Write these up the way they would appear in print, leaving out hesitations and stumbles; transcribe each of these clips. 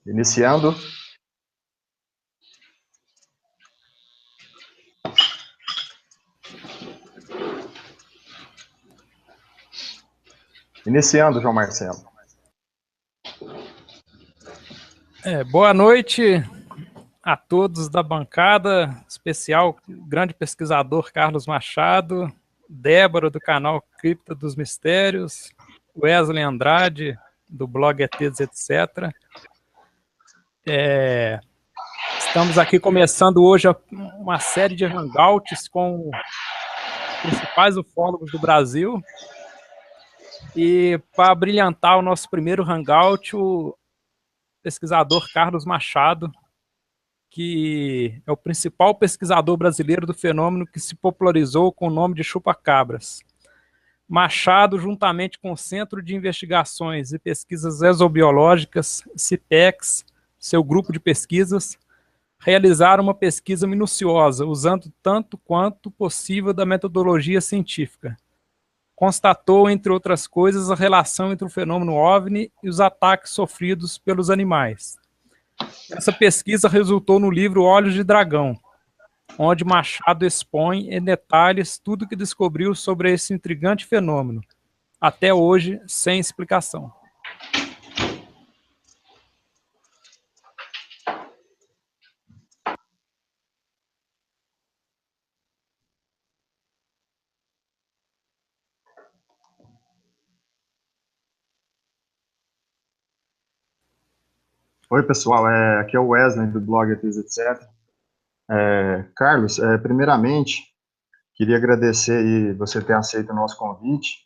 Iniciando. Iniciando, João Marcelo. Boa noite a todos da bancada, especial grande pesquisador Carlos Machado, Débora do canal Cripta dos Mistérios, Wesley Andrade do blog ETs, etc. Estamos aqui começando hoje uma série de hangouts com os principais ufólogos do Brasil. E para brilhantar o nosso primeiro hangout, o pesquisador Carlos Machado, que é o principal pesquisador brasileiro do fenômeno que se popularizou com o nome de chupa-cabras. Machado, juntamente com o Centro de Investigações e Pesquisas Exobiológicas, CIPEX, seu grupo de pesquisas, realizaram uma pesquisa minuciosa, usando tanto quanto possível da metodologia científica. Constatou, entre outras coisas, a relação entre o fenômeno OVNI e os ataques sofridos pelos animais. Essa pesquisa resultou no livro Olhos de Dragão, onde Machado expõe em detalhes tudo o que descobriu sobre esse intrigante fenômeno, até hoje sem explicação. Oi, pessoal, aqui é o Wesley do blog ETs, etc. Carlos, primeiramente, queria agradecer aí você ter aceito o nosso convite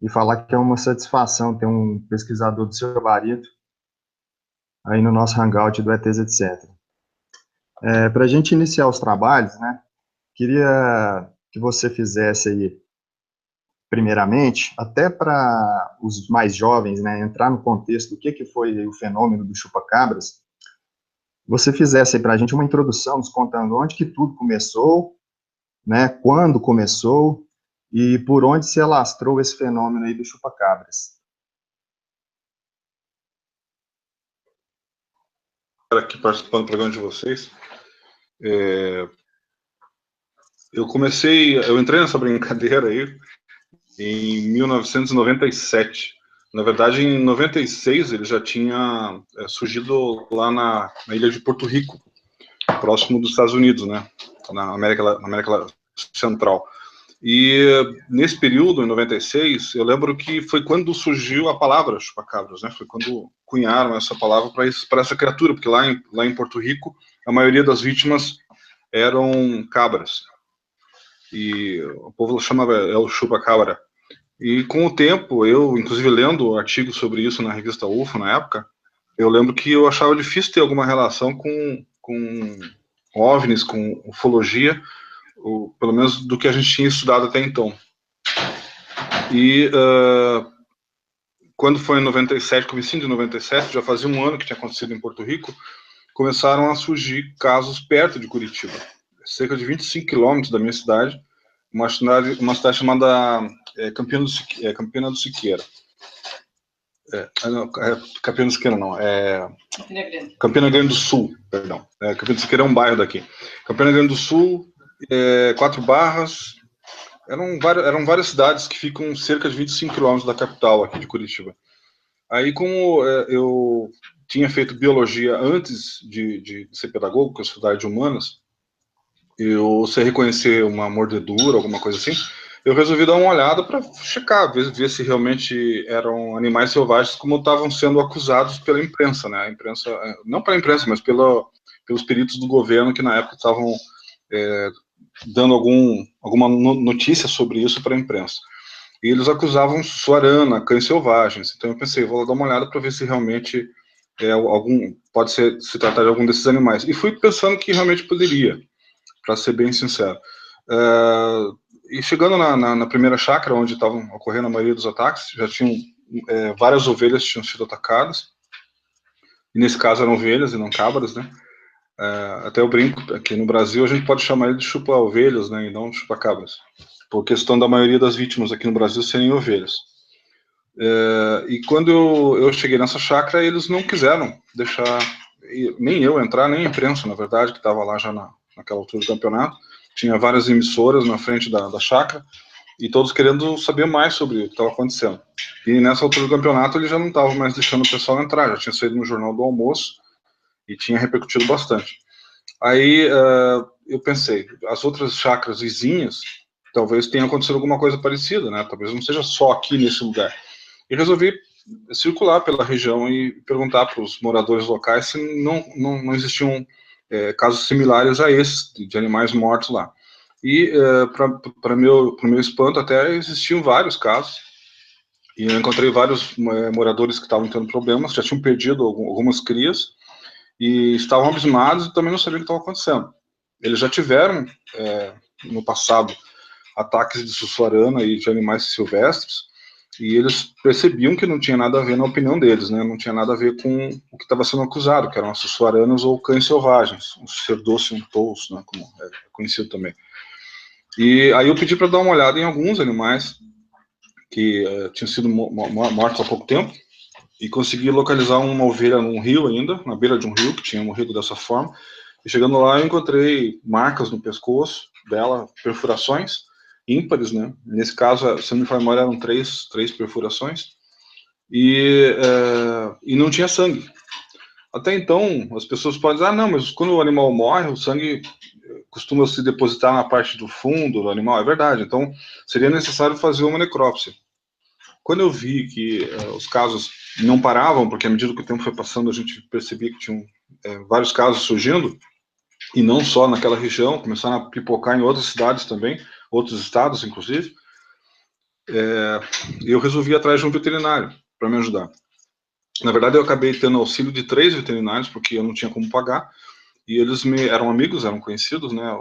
e falar que é uma satisfação ter um pesquisador do seu gabarito aí no nosso hangout do ETs, etc. Para a gente iniciar os trabalhos, né, queria que você fizesse aí, primeiramente, até para os mais jovens, né, entrar no contexto do que foi o fenômeno do chupa-cabras, você fizesse aí para a gente uma introdução, nos contando onde que tudo começou, né, quando começou e por onde se alastrou esse fenômeno aí do chupa-cabras. Aqui participando do programa de vocês, eu entrei nessa brincadeira aí em 1997. Na verdade, em 96 ele já tinha surgido lá na ilha de Porto Rico, próximo dos Estados Unidos, né, na América Central. E nesse período, em 96, eu lembro que foi quando surgiu a palavra chupa-cabras, né? Foi quando cunharam essa palavra para essa criatura, porque lá em Porto Rico, a maioria das vítimas eram cabras. E o povo chamava o chupa-cabra. E com o tempo, eu, inclusive lendo artigos sobre isso na revista UFO, na época, eu lembro que eu achava difícil ter alguma relação com OVNIs, com ufologia, pelo menos do que a gente tinha estudado até então. E quando foi em 97, comecinho de 97, já fazia um ano que tinha acontecido em Porto Rico, começaram a surgir casos perto de Curitiba, cerca de 25 quilômetros da minha cidade, uma cidade chamada Campina do Siqueira. Campina do Siqueira não, Campina Grande do Sul, perdão. Campina do Siqueira é um bairro daqui. Campina Grande do Sul, 4 Barras, eram várias cidades que ficam cerca de 25 quilômetros da capital aqui de Curitiba. Aí, como eu tinha feito biologia antes de ser pedagogo, que eu estudava de humanas, eu sei reconhecer uma mordedura, alguma coisa assim, eu resolvi dar uma olhada para checar, ver se realmente eram animais selvagens como estavam sendo acusados pela imprensa, né? A imprensa, não pela imprensa, mas pelos peritos do governo que na época estavam dando alguma notícia sobre isso para a imprensa. E eles acusavam suarana, cães selvagens. Então eu pensei, vou dar uma olhada para ver se realmente pode se tratar de algum desses animais. E fui pensando que realmente poderia, para ser bem sincero. E chegando na primeira chácara, onde estavam ocorrendo a maioria dos ataques, já tinham várias ovelhas tinham sido atacadas. E nesse caso eram ovelhas e não cabras, né? Até eu brinco, aqui no Brasil a gente pode chamar ele de chupa-ovelhas, né? E não chupa-cabras. por questão da maioria das vítimas aqui no Brasil serem ovelhas. E quando eu cheguei nessa chácara, eles não quiseram deixar nem eu entrar, nem a imprensa, na verdade, que estava lá já naquela altura do campeonato. Tinha várias emissoras na frente da chácara, e todos querendo saber mais sobre o que estava acontecendo. E nessa altura do campeonato, ele já não estava mais deixando o pessoal entrar, já tinha saído no Jornal do Almoço, e tinha repercutido bastante. Aí eu pensei, as outras chácaras vizinhas, talvez tenha acontecido alguma coisa parecida, né? Talvez não seja só aqui nesse lugar. E resolvi circular pela região e perguntar para os moradores locais se não existiam casos similares a esses, de animais mortos lá. E, para meu espanto, até existiam vários casos. E eu encontrei vários moradores que estavam tendo problemas, já tinham perdido algumas crias, e estavam abismados e também não sabiam o que estava acontecendo. Eles já tiveram, no passado, ataques de sussuarana e de animais silvestres, e eles percebiam que não tinha nada a ver, na opinião deles, né? Não tinha nada a ver com o que estava sendo acusado, que eram as sussuaranas ou cães selvagens, um cerdoço e um touço, né? Como é conhecido também. E aí eu pedi para dar uma olhada em alguns animais que tinham sido mortos há pouco tempo, e consegui localizar uma ovelha num rio ainda, na beira de um rio, que tinha morrido dessa forma. E chegando lá, eu encontrei marcas no pescoço dela, perfurações ímpares, né? Nesse caso, se não me falha a memória, eram três perfurações, e não tinha sangue. Até então, as pessoas podem dizer, não, mas quando o animal morre, o sangue costuma se depositar na parte do fundo do animal. É verdade, então seria necessário fazer uma necrópsia. Quando eu vi que os casos não paravam, porque à medida que o tempo foi passando, a gente percebia que tinham vários casos surgindo, e não só naquela região, começaram a pipocar em outras cidades também, outros estados, inclusive, eu resolvi ir atrás de um veterinário para me ajudar. Na verdade, eu acabei tendo auxílio de 3 veterinários, porque eu não tinha como pagar, e eles eram amigos, eram conhecidos, né,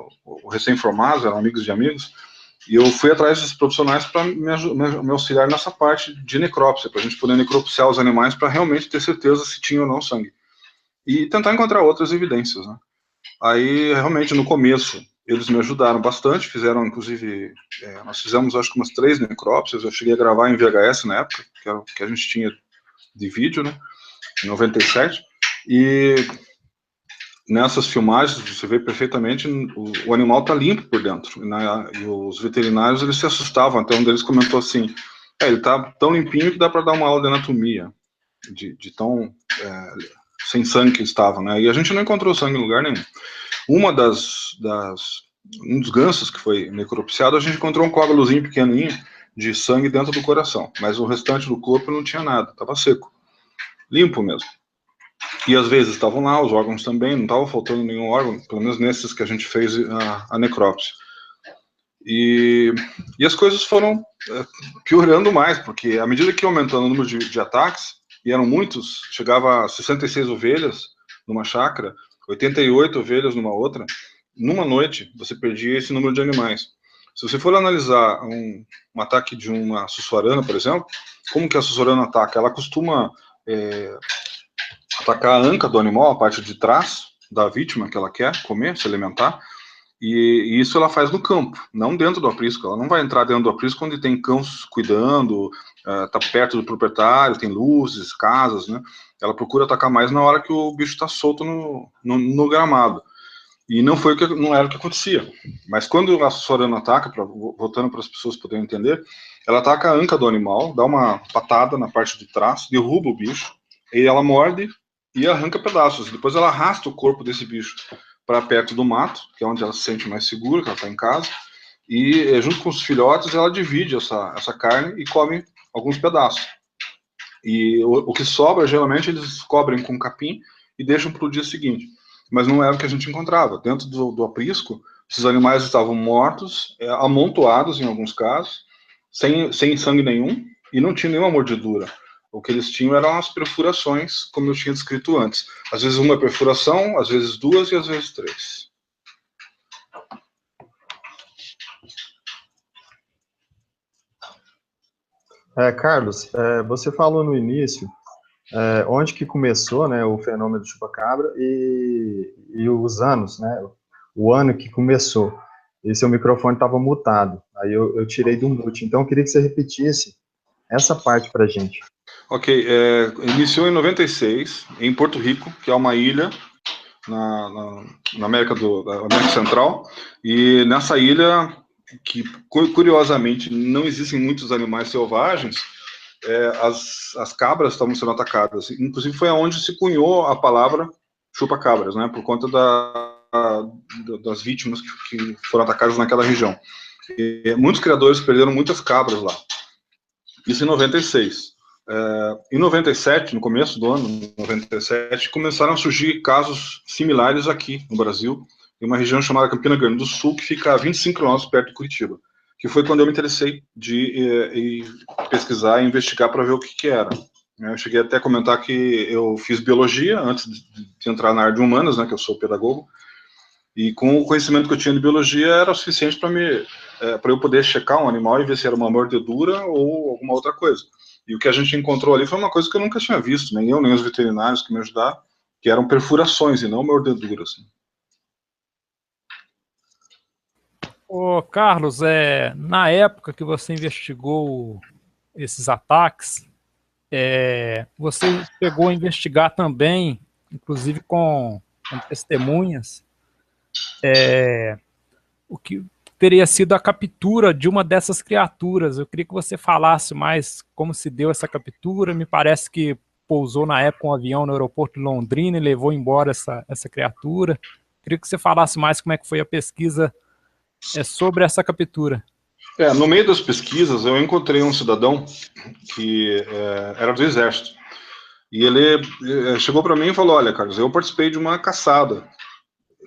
recém-formados, eram amigos de amigos, e eu fui atrás desses profissionais para me auxiliar nessa parte de necrópsia, para a gente poder necropsiar os animais para realmente ter certeza se tinha ou não sangue. E tentar encontrar outras evidências, né. Aí, realmente, no começo, eles me ajudaram bastante, fizeram, inclusive, nós fizemos, acho que umas 3 necrópsias, eu cheguei a gravar em VHS na época, que era o que a gente tinha de vídeo, né, em 97, e nessas filmagens você vê perfeitamente o animal está limpo por dentro, né? E os veterinários eles se assustavam, até um deles comentou assim, ele está tão limpinho que dá para dar uma aula de anatomia, de tão sem sangue que estava, né? E a gente não encontrou sangue em lugar nenhum. Um dos gansos que foi necropsiado, a gente encontrou um coágulozinho pequenininho de sangue dentro do coração, mas o restante do corpo não tinha nada, estava seco, limpo mesmo. E às vezes estavam lá os órgãos também, não estava faltando nenhum órgão, pelo menos nesses que a gente fez a necrópsia. E as coisas foram piorando mais, porque à medida que ia aumentando o número de ataques, e eram muitos, chegava a 66 ovelhas numa chácara, 88 ovelhas numa outra, numa noite você perdia esse número de animais. Se você for analisar um ataque de uma sussuarana, por exemplo, como que a sussuarana ataca? Ela costuma atacar a anca do animal, a parte de trás da vítima que ela quer comer, se alimentar, e isso ela faz no campo, não dentro do aprisco. Ela não vai entrar dentro do aprisco onde tem cães cuidando, tá perto do proprietário, tem luzes, casas, né? Ela procura atacar mais na hora que o bicho está solto no gramado. E não era o que acontecia. Mas quando a sussuarana ataca, voltando para as pessoas poderem entender, ela ataca a anca do animal, dá uma patada na parte de trás, derruba o bicho, e ela morde e arranca pedaços. Depois ela arrasta o corpo desse bicho para perto do mato, que é onde ela se sente mais segura, que ela está em casa, e junto com os filhotes ela divide essa carne e come alguns pedaços. E o que sobra, geralmente, eles cobrem com capim e deixam para o dia seguinte. Mas não era o que a gente encontrava. Dentro do aprisco, esses animais estavam mortos, amontoados em alguns casos, sem sangue nenhum, e não tinha nenhuma mordidura. O que eles tinham eram as perfurações, como eu tinha descrito antes. Às vezes uma perfuração, às vezes 2 e às vezes 3. Carlos, você falou no início onde que começou, né, o fenômeno do chupa-cabra e os anos, né, o ano que começou. E seu microfone estava mutado. Aí eu tirei do mute. Então eu queria que você repetisse essa parte para a gente. Ok, iniciou em 96, em Porto Rico, que é uma ilha na América Central, e nessa ilha, que curiosamente não existem muitos animais selvagens, as cabras estavam sendo atacadas. Inclusive foi onde se cunhou a palavra chupa-cabras, né, por conta das vítimas que foram atacadas naquela região. E muitos criadores perderam muitas cabras lá. Isso em 96. Em 97, no começo do ano, 97, começaram a surgir casos similares aqui no Brasil, em uma região chamada Campina Grande do Sul, que fica a 25 quilômetros perto de Curitiba, que foi quando eu me interessei de pesquisar e investigar para ver o que era. Eu cheguei até a comentar que eu fiz biologia antes de entrar na área de humanas, né, que eu sou pedagogo, e com o conhecimento que eu tinha de biologia era o suficiente para eu poder checar um animal e ver se era uma mordedura ou alguma outra coisa. E o que a gente encontrou ali foi uma coisa que eu nunca tinha visto, nem eu, nem os veterinários que me ajudaram, que eram perfurações e não mordeduras. Ô, Carlos, na época que você investigou esses ataques, você chegou a investigar também, inclusive com testemunhas, o que teria sido a captura de uma dessas criaturas. Eu queria que você falasse mais como se deu essa captura. Me parece que pousou na época um avião no aeroporto de Londrina e levou embora essa criatura. Eu queria que você falasse mais como é que foi a pesquisa sobre essa captura. No meio das pesquisas, eu encontrei um cidadão que era do Exército. E ele chegou para mim e falou: olha, Carlos, eu participei de uma caçada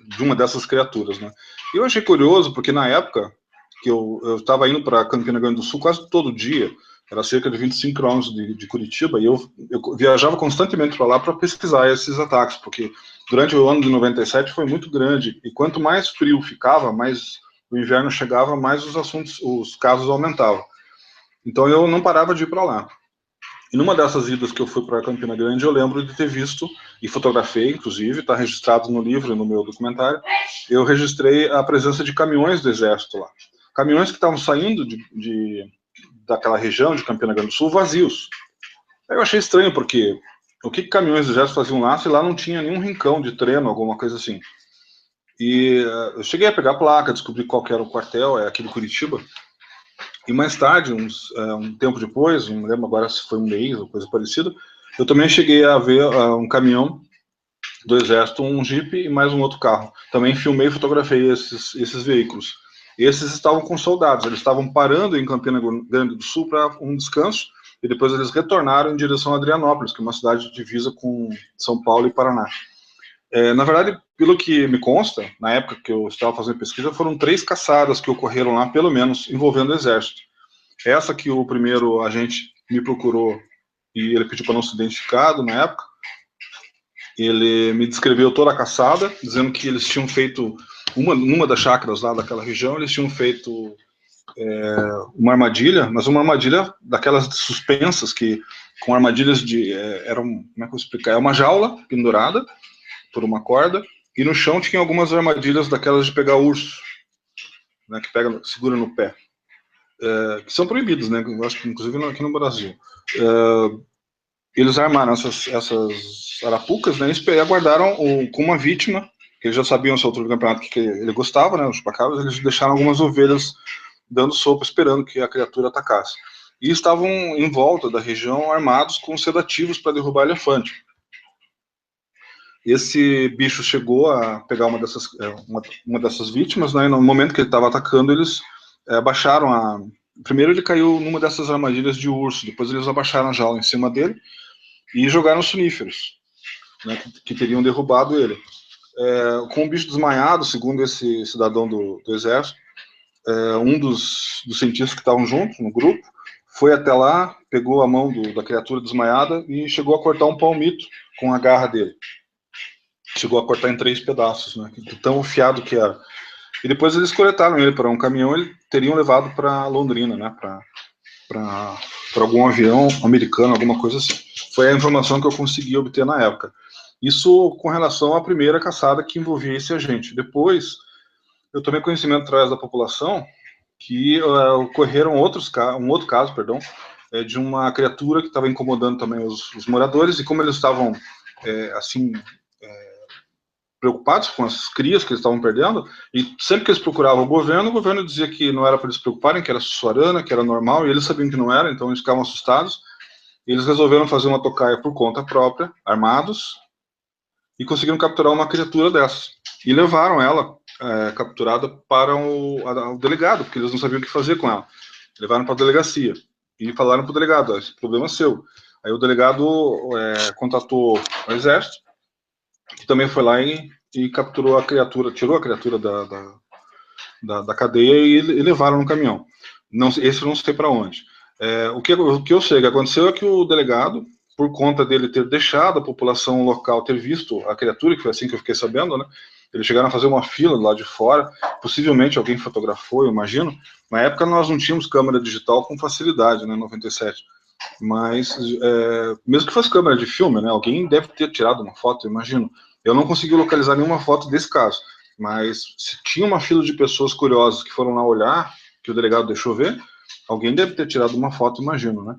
de uma dessas criaturas, né? E eu achei curioso, porque na época que eu estava indo para Campina Grande do Sul quase todo dia, era cerca de 25 quilômetros de Curitiba, e eu viajava constantemente para lá para pesquisar esses ataques, porque durante o ano de 97 foi muito grande, e quanto mais frio ficava, mais o inverno chegava, mais os casos aumentavam. Então eu não parava de ir para lá. E numa dessas idas que eu fui para Campina Grande, eu lembro de ter visto, e fotografei, inclusive, está registrado no livro e no meu documentário, eu registrei a presença de caminhões do Exército lá. Caminhões que estavam saindo daquela região de Campina Grande do Sul vazios. Aí eu achei estranho, porque o que caminhões do Exército faziam lá, se lá não tinha nenhum rincão de treino, alguma coisa assim. E eu cheguei a pegar a placa, descobri qual que era o quartel, aqui de Curitiba. E mais tarde, um tempo depois, não lembro agora se foi um mês ou coisa parecida, eu também cheguei a ver um caminhão do Exército, um Jeep e mais um outro carro. Também filmei e fotografei esses veículos. Esses estavam com soldados, eles estavam parando em Campina Grande do Sul para um descanso, e depois eles retornaram em direção a Adrianópolis, que é uma cidade divisa com São Paulo e Paraná. Na verdade, pelo que me consta, na época que eu estava fazendo pesquisa, foram 3 caçadas que ocorreram lá, pelo menos, envolvendo o Exército. Essa que o primeiro agente me procurou e ele pediu para não ser identificado na época, ele me descreveu toda a caçada, dizendo que eles tinham feito, numa das chácaras lá daquela região, eles tinham feito uma armadilha, mas uma armadilha daquelas suspensas, com armadilhas como é que eu vou explicar? É uma jaula pendurada por uma corda, e no chão tinha algumas armadilhas daquelas de pegar urso, né, que segura no pé, que são proibidos, né, eu acho que inclusive aqui no Brasil. Eles armaram essas arapucas, né, e aguardaram com uma vítima, que eles já sabiam essa altura do campeonato que ele gostava, né, os chupacabras, eles deixaram algumas ovelhas dando sopa, esperando que a criatura atacasse. E estavam em volta da região armados com sedativos para derrubar elefante. Esse bicho chegou a pegar uma dessas vítimas, né, e no momento que ele estava atacando, eles abaixaram Primeiro ele caiu numa dessas armadilhas de urso, depois eles abaixaram a jaula em cima dele e jogaram soníferos, né, que teriam derrubado ele. Com o bicho desmaiado, segundo esse cidadão do Exército, um dos cientistas que estavam juntos no grupo foi até lá, pegou a mão da criatura desmaiada e chegou a cortar um palmito com a garra dele. Chegou a cortar em 3 pedaços, né, de tão afiado que era. E depois eles coletaram ele para um caminhão, e teriam levado para Londrina, né, para algum avião americano, alguma coisa assim. Foi a informação que eu consegui obter na época. Isso com relação à primeira caçada que envolvia esse agente. Depois, eu tomei conhecimento através da população que ocorreram um outro caso, perdão, de uma criatura que estava incomodando também os moradores, e como eles estavam, assim, preocupados com as crias que eles estavam perdendo, e sempre que eles procuravam o governo dizia que não era para eles se preocuparem, que era sussuarana, que era normal, e eles sabiam que não era, então eles ficavam assustados, e eles resolveram fazer uma tocaia por conta própria, armados, e conseguiram capturar uma criatura dessas, e levaram ela, capturada, para o delegado, porque eles não sabiam o que fazer com ela. Levaram para a delegacia, e falaram para o delegado, esse problema é seu. Aí o delegado contatou o exército, que também foi lá e capturou a criatura, tirou a criatura da cadeia e levaram no caminhão. Esse eu não sei para onde. O que eu sei que aconteceu é que o delegado, por conta dele ter deixado a população local ter visto a criatura, que foi assim que eu fiquei sabendo, né? Eles chegaram a fazer uma fila lá de fora, possivelmente alguém fotografou, eu imagino. Na época nós não tínhamos câmera digital com facilidade, né, 97. Mas, mesmo que fosse câmera de filme, né, alguém deve ter tirado uma foto, eu imagino. Eu não consegui localizar nenhuma foto desse caso, mas se tinha uma fila de pessoas curiosas que foram lá olhar, que o delegado deixou ver, alguém deve ter tirado uma foto, imagino, né?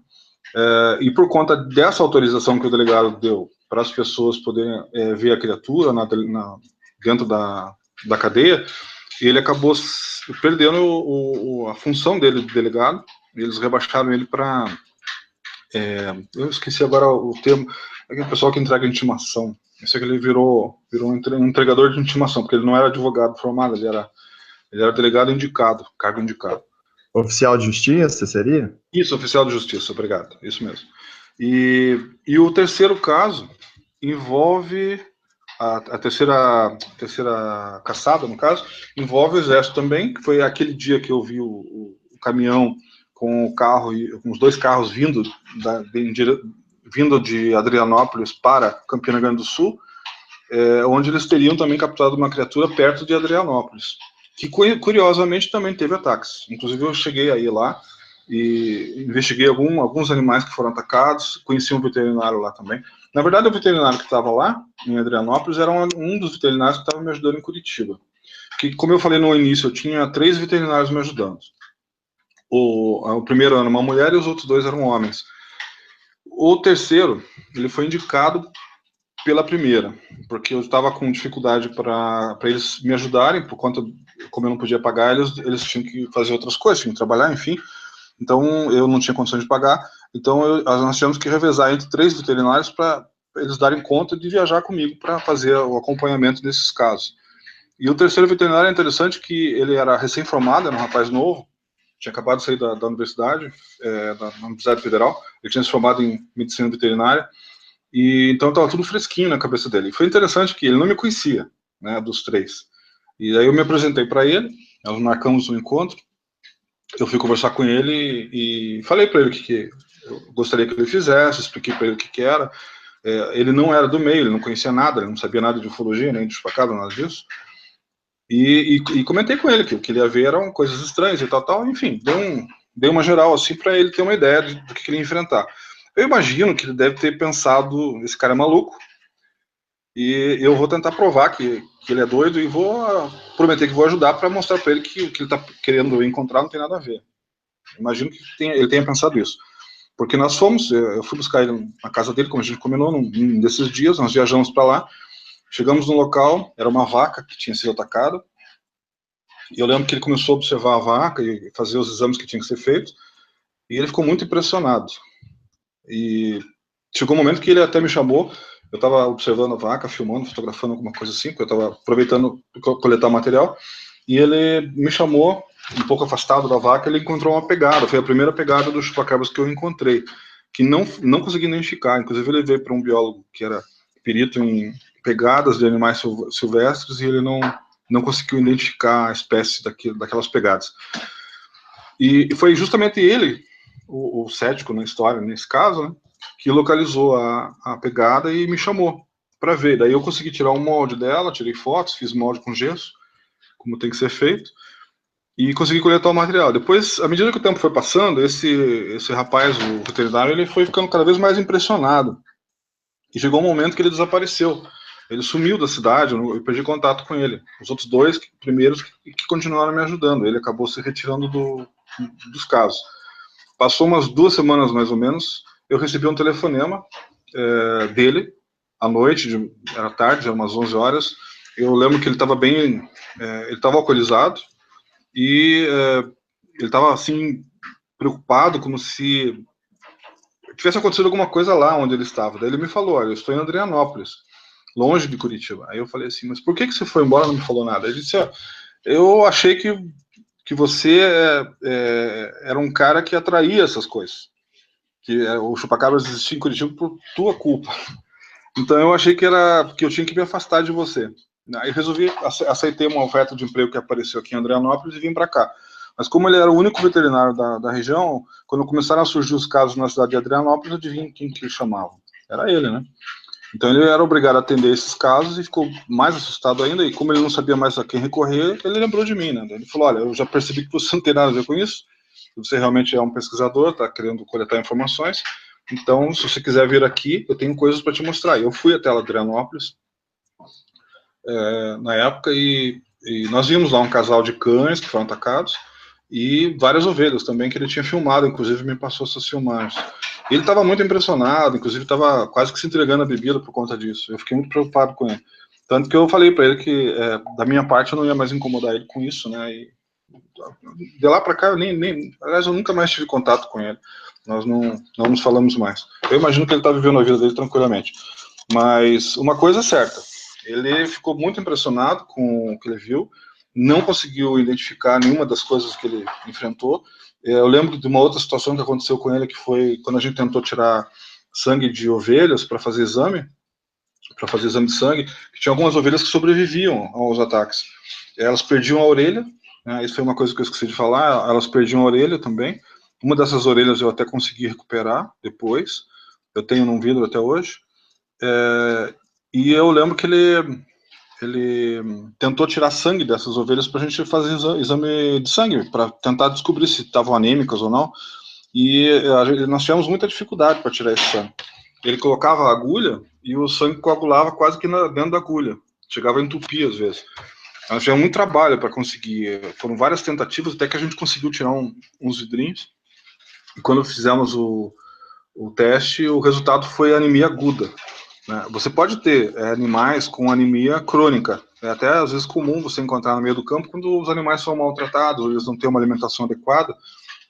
E por conta dessa autorização que o delegado deu para as pessoas poderem ver a criatura dentro da cadeia, ele acabou perdendo a função dele de delegado. Eles rebaixaram ele para... eu esqueci agora o termo, aquele pessoal que entrega intimação. Eu sei que ele virou um entregador de intimação, porque ele não era advogado formado, ele era delegado indicado, cargo indicado. Oficial de justiça, seria? Isso, oficial de justiça, obrigado, isso mesmo. E o terceiro caso envolve a terceira caçada, no caso, envolve o exército também, que foi aquele dia que eu vi o caminhão com o carro, com os 2 carros vindo de Adrianópolis para Campina Grande do Sul, onde eles teriam também capturado uma criatura perto de Adrianópolis, que curiosamente também teve ataques. Inclusive eu cheguei aí lá e investiguei alguns animais que foram atacados, conheci um veterinário lá também. Na verdade, o veterinário que estava lá, em Adrianópolis, era um dos veterinários que estava me ajudando em Curitiba. Que, como eu falei no início, eu tinha 3 veterinários me ajudando. O primeiro era uma mulher e os outros 2 eram homens. O terceiro, ele foi indicado pela primeira, porque eu estava com dificuldade para eles me ajudarem, por conta, como eu não podia pagar, eles tinham que fazer outras coisas, tinham que trabalhar, enfim. Então, eu não tinha condições de pagar. Então, nós tivemos que revezar entre 3 veterinários para eles darem conta de viajar comigo para fazer o acompanhamento desses casos. E o terceiro veterinário é interessante que ele era recém-formado, era um rapaz novo, tinha acabado de sair da universidade, da Universidade Federal, ele tinha se formado em medicina veterinária, e então estava tudo fresquinho na cabeça dele. E foi interessante que ele não me conhecia, né, dos 3. E aí eu me apresentei para ele, nós marcamos um encontro, eu fui conversar com ele e falei para ele o que eu gostaria que ele fizesse, expliquei para ele o que era. Ele não era do meio, ele não conhecia nada, ele não sabia nada de ufologia, nem de chupacabra, nada disso. E comentei com ele que o que ele ia ver eram coisas estranhas e tal, enfim, dei uma geral assim para ele ter uma ideia do que ele ia enfrentar. Eu imagino que ele deve ter pensado, esse cara é maluco, e eu vou tentar provar que ele é doido e vou prometer que vou ajudar para mostrar para ele que o que ele está querendo encontrar não tem nada a ver. Imagino que ele tenha pensado isso. Porque nós eu fui buscar ele na casa dele, como a gente combinou, num desses dias, nós viajamos para lá, chegamos no local, era uma vaca que tinha sido atacada, e eu lembro que ele começou a observar a vaca e fazer os exames que tinham que ser feitos, e ele ficou muito impressionado. E chegou um momento que ele até me chamou, eu estava observando a vaca, filmando, fotografando alguma coisa assim, porque eu estava aproveitando coletar material, e ele me chamou, um pouco afastado da vaca, ele encontrou uma pegada, foi a primeira pegada dos chupacabras que eu encontrei, que não consegui identificar, inclusive eu levei para um biólogo que era perito em pegadas de animais silvestres, e ele não conseguiu identificar a espécie daquelas pegadas. E foi justamente ele, o cético na história, nesse caso, né, que localizou a pegada e me chamou para ver. Daí eu consegui tirar um molde dela, tirei fotos, fiz molde com gesso, como tem que ser feito, e consegui coletar o material. Depois, à medida que o tempo foi passando, esse rapaz, o veterinário, ele foi ficando cada vez mais impressionado. E chegou um momento que ele desapareceu. Ele sumiu da cidade, eu perdi contato com ele. Os outros dois primeiros que continuaram me ajudando. Ele acabou se retirando dos casos. Passou umas 2 semanas, mais ou menos, eu recebi um telefonema dele, à noite, era tarde, era umas 11 horas. Eu lembro que ele estava ele estava alcoolizado, e ele estava, assim, preocupado, como se tivesse acontecido alguma coisa lá onde ele estava. Daí ele me falou, olha, eu estou em Adrianópolis, longe de Curitiba. Aí eu falei assim, mas por que você foi embora e não me falou nada? Ele disse, eu achei que você era um cara que atraía essas coisas, que o chupacabras existia em Curitiba por tua culpa. Então eu achei que eu tinha que me afastar de você. Aí resolvi, aceitei uma oferta de emprego que apareceu aqui em Adrianópolis e vim para cá. Mas como ele era o único veterinário da região, quando começaram a surgir os casos na cidade de Adrianópolis, adivinha quem que chamavam? Era ele, né? Então ele era obrigado a atender esses casos e ficou mais assustado ainda, e como ele não sabia mais a quem recorrer, ele lembrou de mim, né? Ele falou, olha, eu já percebi que você não tem nada a ver com isso, você realmente é um pesquisador, está querendo coletar informações, então se você quiser vir aqui, eu tenho coisas para te mostrar. E eu fui até Adrianópolis, na época, e nós vimos lá um casal de cães que foram atacados, e várias ovelhas também que ele tinha filmado, inclusive me passou essas filmagens. Ele estava muito impressionado, inclusive estava quase que se entregando a bebida por conta disso. Eu fiquei muito preocupado com ele. Tanto que eu falei para ele que, da minha parte, eu não ia mais incomodar ele com isso, né? E de lá para cá, aliás, eu nunca mais tive contato com ele. Nós não nos falamos mais. Eu imagino que ele está vivendo a vida dele tranquilamente. Mas uma coisa é certa, ele ficou muito impressionado com o que ele viu, não conseguiu identificar nenhuma das coisas que ele enfrentou. Eu lembro de uma outra situação que aconteceu com ele, que foi quando a gente tentou tirar sangue de ovelhas para fazer exame de sangue, que tinha algumas ovelhas que sobreviviam aos ataques. Elas perdiam a orelha, né, isso foi uma coisa que eu esqueci de falar, elas perdiam a orelha também. Uma dessas orelhas eu até consegui recuperar depois, eu tenho num vidro até hoje. E eu lembro que ele tentou tirar sangue dessas ovelhas para a gente fazer exame de sangue, para tentar descobrir se estavam anêmicas ou não. E nós tivemos muita dificuldade para tirar esse sangue. Ele colocava a agulha e o sangue coagulava quase que dentro da agulha. Chegava a entupir às vezes. Nós tivemos muito trabalho para conseguir. Foram várias tentativas até que a gente conseguiu tirar uns vidrinhos. E quando fizemos o teste, o resultado foi anemia aguda. Você pode ter animais com anemia crônica. É até às vezes comum você encontrar no meio do campo quando os animais são maltratados, eles não têm uma alimentação adequada,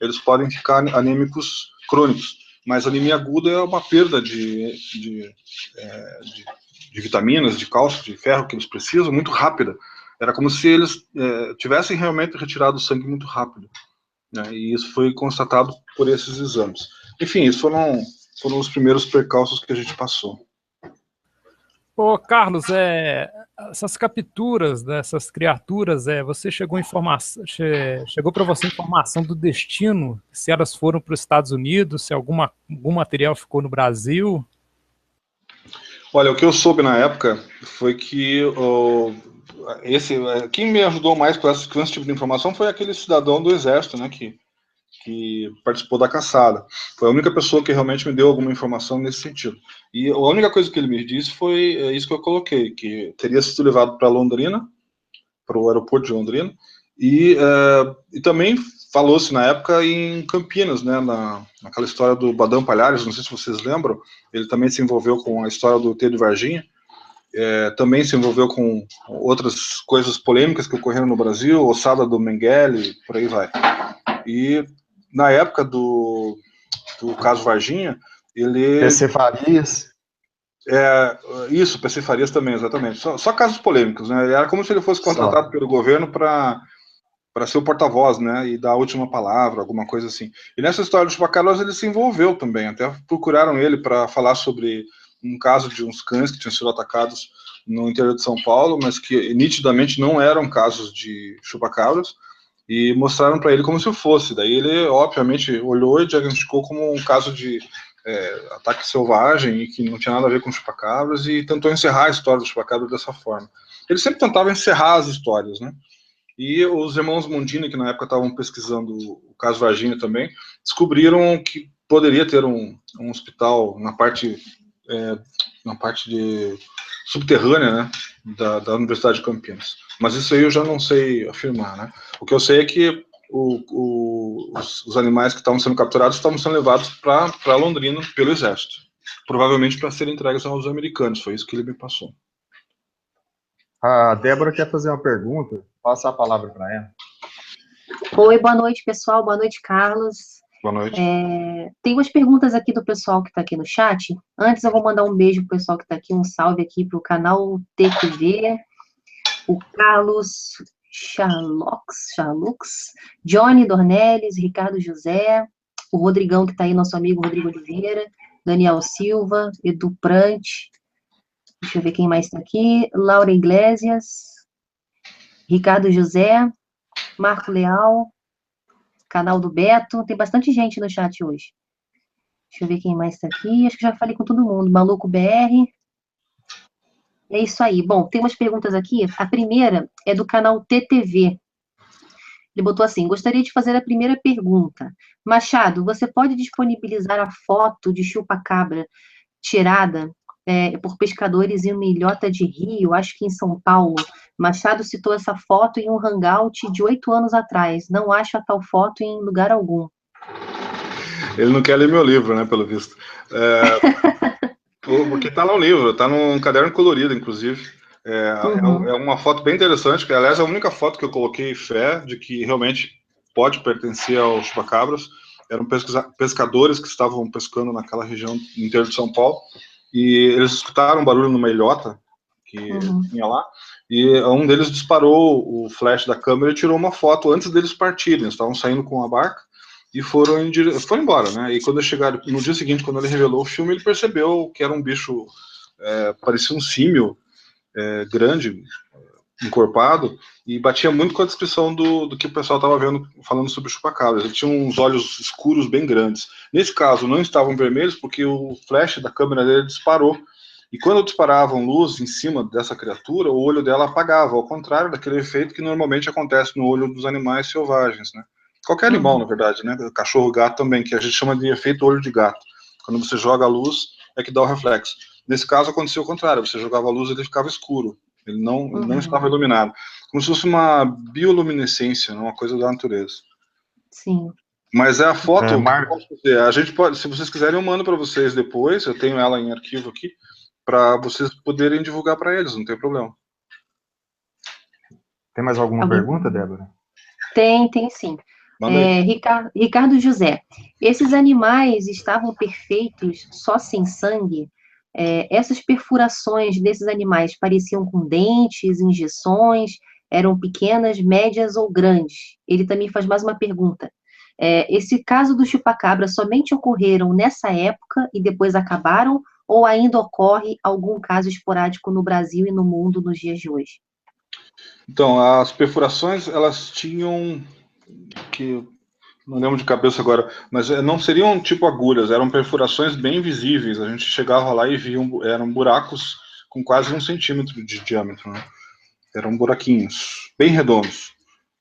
eles podem ficar anêmicos crônicos. Mas anemia aguda é uma perda de vitaminas, de cálcio, de ferro que eles precisam muito rápida. Era como se eles tivessem realmente retirado o sangue muito rápido. Né? E isso foi constatado por esses exames. Enfim, isso foram os primeiros percalços que a gente passou. Ô, Carlos, essas capturas dessas criaturas, você chegou para você informação do destino, se elas foram para os Estados Unidos, se algum material ficou no Brasil? Olha, o que eu soube na época foi que quem me ajudou mais com esse tipo de informação foi aquele cidadão do Exército, né, que participou da caçada. Foi a única pessoa que realmente me deu alguma informação nesse sentido. E a única coisa que ele me disse foi isso que eu coloquei, que teria sido levado para Londrina, para o aeroporto de Londrina, e também falou-se na época em Campinas, né, naquela história do Badão Palhares, não sei se vocês lembram, ele também se envolveu com a história do ET de Varginha, também se envolveu com outras coisas polêmicas que ocorreram no Brasil, ossada do Mengele, por aí vai. E na época do caso Varginha, ele... PC Farias. Isso, PC Farias também, exatamente. Só casos polêmicos, né? Era como se ele fosse contratado pelo governo para ser o porta-voz, né? E dar a última palavra, alguma coisa assim. E nessa história do chupacabras ele se envolveu também. Até procuraram ele para falar sobre um caso de uns cães que tinham sido atacados no interior de São Paulo, mas que nitidamente não eram casos de chupacabras. E mostraram para ele como se fosse. Daí ele, obviamente, olhou e diagnosticou como um caso de ataque selvagem e que não tinha nada a ver com chupacabras e tentou encerrar a história do chupacabra dessa forma. Ele sempre tentava encerrar as histórias, né? E os irmãos Mondini, que na época estavam pesquisando o caso Varginha também, descobriram que poderia ter um hospital na parte na parte de subterrânea, né, da Universidade de Campinas. Mas isso aí eu já não sei afirmar, né? O que eu sei é que os animais que estavam sendo capturados estavam sendo levados para Londrina pelo Exército, provavelmente para serem entregues aos americanos. Foi isso que ele me passou. A Débora quer fazer uma pergunta. Passa a palavra para ela. Oi, boa noite, pessoal. Boa noite, Carlos. Boa noite. Tem umas perguntas aqui do pessoal que está aqui no chat. Antes eu vou mandar um beijo pro pessoal que está aqui, um salve aqui para o canal TTV, o Carlos Charlux, Johnny Dornelles, Ricardo José, o Rodrigão que está aí, nosso amigo Rodrigo Oliveira, Daniel Silva, Edu Prante, deixa eu ver quem mais está aqui, Laura Iglesias, Ricardo José, Marco Leal, canal do Beto, tem bastante gente no chat hoje. Deixa eu ver quem mais está aqui, acho que já falei com todo mundo, Maluco BR. É isso aí. Bom, tem umas perguntas aqui. A primeira é do canal TTV. Ele botou assim, gostaria de fazer a primeira pergunta. Machado, você pode disponibilizar a foto de chupa-cabra tirada por pescadores em uma ilhota de Rio, acho que em São Paulo? Machado citou essa foto em um hangout de 8 anos atrás. Não acho a tal foto em lugar algum. Ele não quer ler meu livro, né, pelo visto. Porque tá no livro, tá num caderno colorido, inclusive. É uma foto bem interessante, que aliás é a única foto que eu coloquei fé de que realmente pode pertencer aos chupacabras. Eram pescadores que estavam pescando naquela região inteira de São Paulo, e eles escutaram um barulho numa ilhota que tinha lá, e um deles disparou o flash da câmera e tirou uma foto antes deles partirem. Eles estavam saindo com a barca e foram embora, né? E quando eles chegaram, no dia seguinte, quando ele revelou o filme, ele percebeu que era um bicho, parecia um símil, grande, encorpado, e batia muito com a descrição do que o pessoal estava vendo, falando sobre o chupacabras. Ele tinha uns olhos escuros bem grandes. Nesse caso, não estavam vermelhos porque o flash da câmera dele disparou. E quando disparavam luz em cima dessa criatura, o olho dela apagava, ao contrário daquele efeito que normalmente acontece no olho dos animais selvagens, né? Qualquer animal, na verdade, né? Cachorro, gato também, que a gente chama de efeito olho de gato. Quando você joga a luz, é que dá o reflexo. Nesse caso, aconteceu o contrário. Você jogava a luz e ele ficava escuro. Ele não estava iluminado. Como se fosse uma bioluminescência, uma coisa da natureza. Sim. Mas é a foto... a gente pode, se vocês quiserem, eu mando para vocês depois. Eu tenho ela em arquivo aqui, para vocês poderem divulgar para eles, não tem problema. Tem mais alguma pergunta, Débora? Tem sim. Ricardo José, esses animais estavam perfeitos, só sem sangue? Essas perfurações desses animais pareciam com dentes, injeções, eram pequenas, médias ou grandes? Ele também faz mais uma pergunta. Esse caso do chupacabra somente ocorreram nessa época e depois acabaram, ou ainda ocorre algum caso esporádico no Brasil e no mundo nos dias de hoje? Então, as perfurações, elas tinham, que não lembro de cabeça agora, mas não seriam tipo agulhas, eram perfurações bem visíveis. A gente chegava lá e via, eram buracos com quase 1 centímetro de diâmetro, né? Eram buraquinhos bem redondos.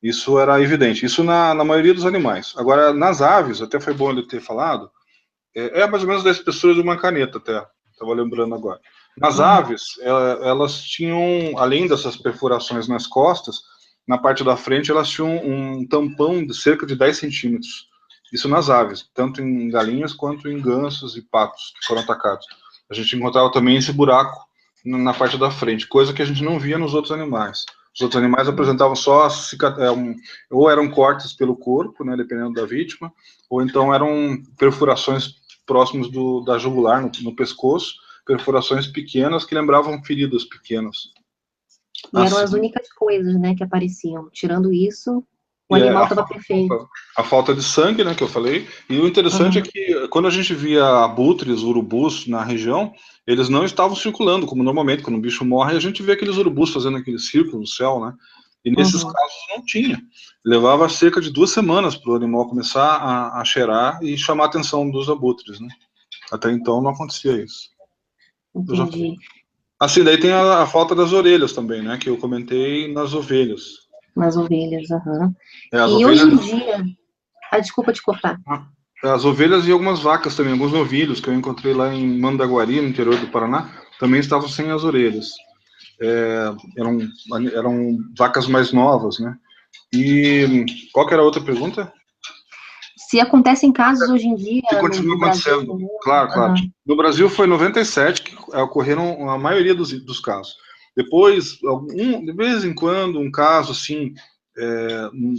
Isso era evidente. Isso na maioria dos animais. Agora, nas aves, até foi bom ele ter falado, mais ou menos da espessura de uma caneta, até. Estava lembrando agora. Nas aves, elas tinham, além dessas perfurações nas costas, na parte da frente elas tinham um tampão de cerca de 10 centímetros. Isso nas aves, tanto em galinhas quanto em gansos e patos que foram atacados. A gente encontrava também esse buraco na parte da frente, coisa que a gente não via nos outros animais. Os outros animais apresentavam só, ou eram cortes pelo corpo, né, dependendo da vítima, ou então eram perfurações próximos da jugular, no pescoço, perfurações pequenas que lembravam feridas pequenas. E eram as únicas coisas, né, que apareciam. Tirando isso, o animal estava perfeito. A falta de sangue, né, que eu falei. E o interessante é que quando a gente via abutres, urubus na região, eles não estavam circulando, como normalmente, quando o bicho morre, a gente vê aqueles urubus fazendo aquele círculo no céu, né? E nesses casos não tinha. Levava cerca de 2 semanas para o animal começar a cheirar e chamar a atenção dos abutres, né? Até então não acontecia isso. Entendi. Assim, daí tem a falta das orelhas também, né? Que eu comentei nas ovelhas. Nas ovelhas, As e ovelhas... hoje em dia... desculpa te cortar. As ovelhas e algumas vacas também, alguns novilhos que eu encontrei lá em Mandaguari, no interior do Paraná, também estavam sem as orelhas. Eram vacas mais novas, né? E qual que era a outra pergunta? Se acontecem casos hoje em dia se continua no Brasil, acontecendo. no mundo. Claro, claro. No Brasil foi 97 que ocorreram a maioria dos casos. Depois, de vez em quando, um caso assim, um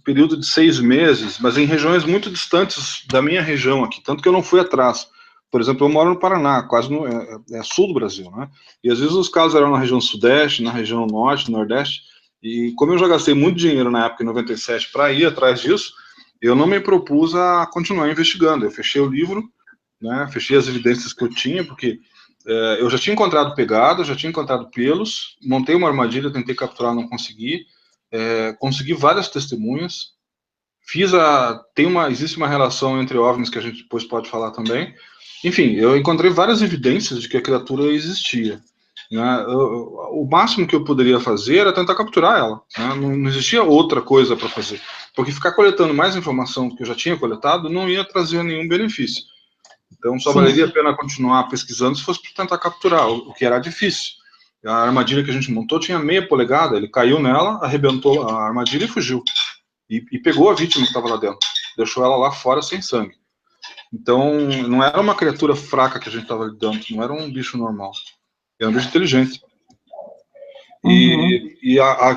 período de 6 meses, mas em regiões muito distantes da minha região aqui, tanto que eu não fui atrás. Por exemplo, eu moro no Paraná, quase no sul do Brasil, né? E às vezes os casos eram na região sudeste, na região norte, nordeste, e como eu já gastei muito dinheiro na época, em 97, para ir atrás disso, eu não me propus a continuar investigando. Eu fechei o livro, né, fechei as evidências que eu tinha, porque eu já tinha encontrado pegada, já tinha encontrado pelos, montei uma armadilha, tentei capturar, não consegui, consegui várias testemunhas, existe uma relação entre OVNIs que a gente depois pode falar também. Enfim, eu encontrei várias evidências de que a criatura existia. Né? O máximo que eu poderia fazer era tentar capturar ela. Né? Não existia outra coisa para fazer. Porque ficar coletando mais informação do que eu já tinha coletado não ia trazer nenhum benefício. Então, só valeria a pena continuar pesquisando se fosse para tentar capturar, o que era difícil. A armadilha que a gente montou tinha meia polegada, ele caiu nela, arrebentou a armadilha e fugiu. E pegou a vítima que estava lá dentro. Deixou ela lá fora sem sangue. Então, não era uma criatura fraca que a gente estava lidando, não era um bicho normal. Era um bicho inteligente.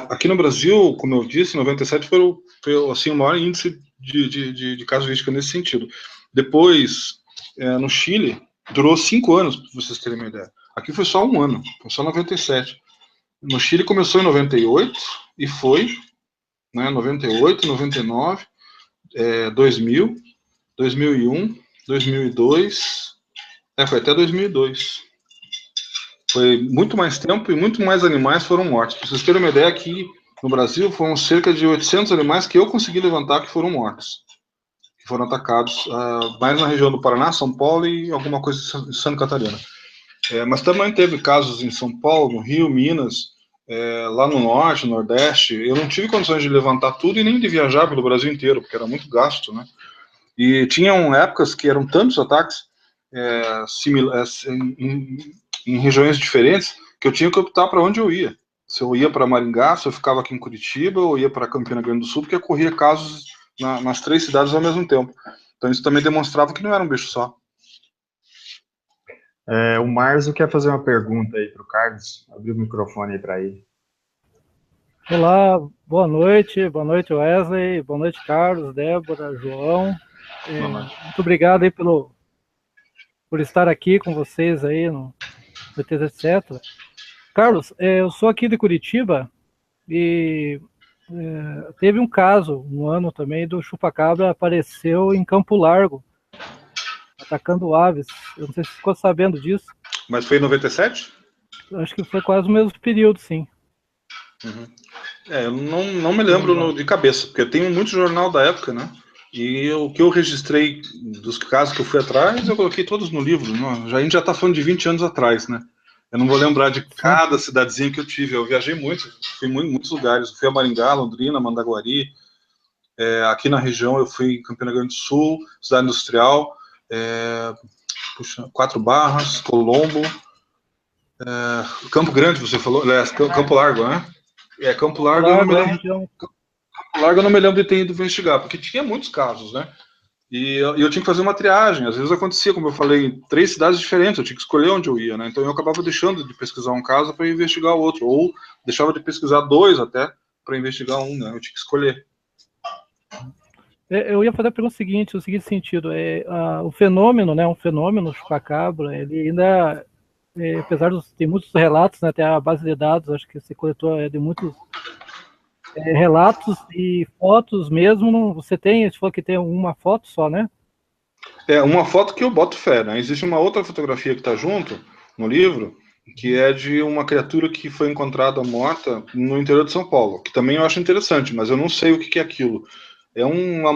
Aqui no Brasil, como eu disse, 97 foi assim, o maior índice de casuística nesse sentido. Depois, no Chile, durou 5 anos, para vocês terem uma ideia. Aqui foi só 1 ano, foi só 97. No Chile começou em 98 e foi, né, 98, 99, 2000, 2001, 2002, foi até 2002. Foi muito mais tempo e muito mais animais foram mortos. Para vocês terem uma ideia, aqui no Brasil foram cerca de 800 animais que eu consegui levantar que foram mortos, que foram atacados, mais na região do Paraná, São Paulo e alguma coisa em Santa Catarina. Mas também teve casos em São Paulo, no Rio, Minas, lá no Norte, no Nordeste. Eu não tive condições de levantar tudo e nem de viajar pelo Brasil inteiro, porque era muito gasto, né? E tinham épocas que eram tantos ataques em regiões diferentes que eu tinha que optar para onde eu ia. Se eu ia para Maringá, se eu ficava aqui em Curitiba, ou ia para Campina Grande do Sul, porque ocorria casos nas 3 cidades ao mesmo tempo. Então isso também demonstrava que não era um bicho só. O Marzo quer fazer uma pergunta aí para o Carlos. Abre o microfone aí para ele. Olá, boa noite Wesley, boa noite Carlos, Débora, João. Muito obrigado aí por estar aqui com vocês aí no etc. Carlos, eu sou aqui de Curitiba e teve um caso, um ano também, do chupacabra apareceu em Campo Largo, atacando aves. Eu não sei se você ficou sabendo disso. Mas foi em 97? Acho que foi quase o mesmo período, sim. Uhum. Eu não me lembro de cabeça, porque eu tenho muito jornal da época, né? E o que eu registrei dos casos que eu fui atrás, eu coloquei todos no livro. Né? A gente já está falando de 20 anos atrás, né? Eu não vou lembrar de cada cidadezinha que eu tive. Eu viajei muito, fui em muitos lugares. Eu fui a Maringá, Londrina, Mandaguari. Aqui na região eu fui em Campina Grande do Sul, Cidade Industrial, 4 Barras, Colombo, Campo Grande, você falou? Campo Largo, né? Campo Largo, eu não me lembro de ter ido investigar, porque tinha muitos casos, né? E eu tinha que fazer uma triagem. Às vezes acontecia, como eu falei, em 3 cidades diferentes, eu tinha que escolher onde eu ia, né? Então eu acabava deixando de pesquisar um caso para investigar o outro, ou deixava de pesquisar 2 até para investigar um, né? Eu tinha que escolher. Eu ia fazer a pergunta seguinte, no seguinte sentido, o fenômeno, né? Um fenômeno chupacabra, ele ainda, apesar de ter muitos relatos, né? Até a base de dados, acho que você coletou de muitos relatos e fotos mesmo. Você falou que tem uma foto só, né? Uma foto que eu boto fé, né? Existe uma outra fotografia que está junto no livro, que é de uma criatura que foi encontrada morta no interior de São Paulo, que também eu acho interessante, mas eu não sei o que é aquilo. É um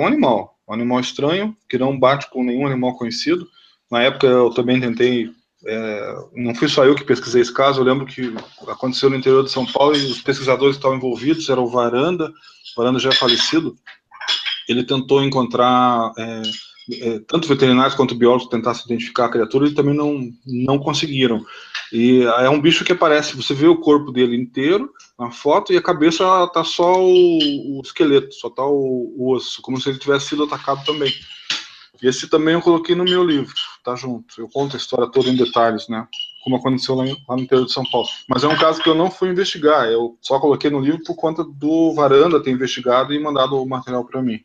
animal, um animal estranho, que não bate com nenhum animal conhecido. Na época eu também tentei, não fui só eu que pesquisei esse caso, eu lembro que aconteceu no interior de São Paulo e os pesquisadores que estavam envolvidos eram o Varanda já é falecido, ele tentou encontrar, tanto veterinários quanto biólogos tentassem identificar a criatura, e também não conseguiram. E é um bicho que aparece, você vê o corpo dele inteiro na foto, e a cabeça tá só o esqueleto, só tá o osso, como se ele tivesse sido atacado também. Esse também eu coloquei no meu livro, tá junto. Eu conto a história toda em detalhes, né? Como aconteceu lá no interior de São Paulo. Mas é um caso que eu não fui investigar, eu só coloquei no livro por conta do Varanda ter investigado e mandado o material para mim.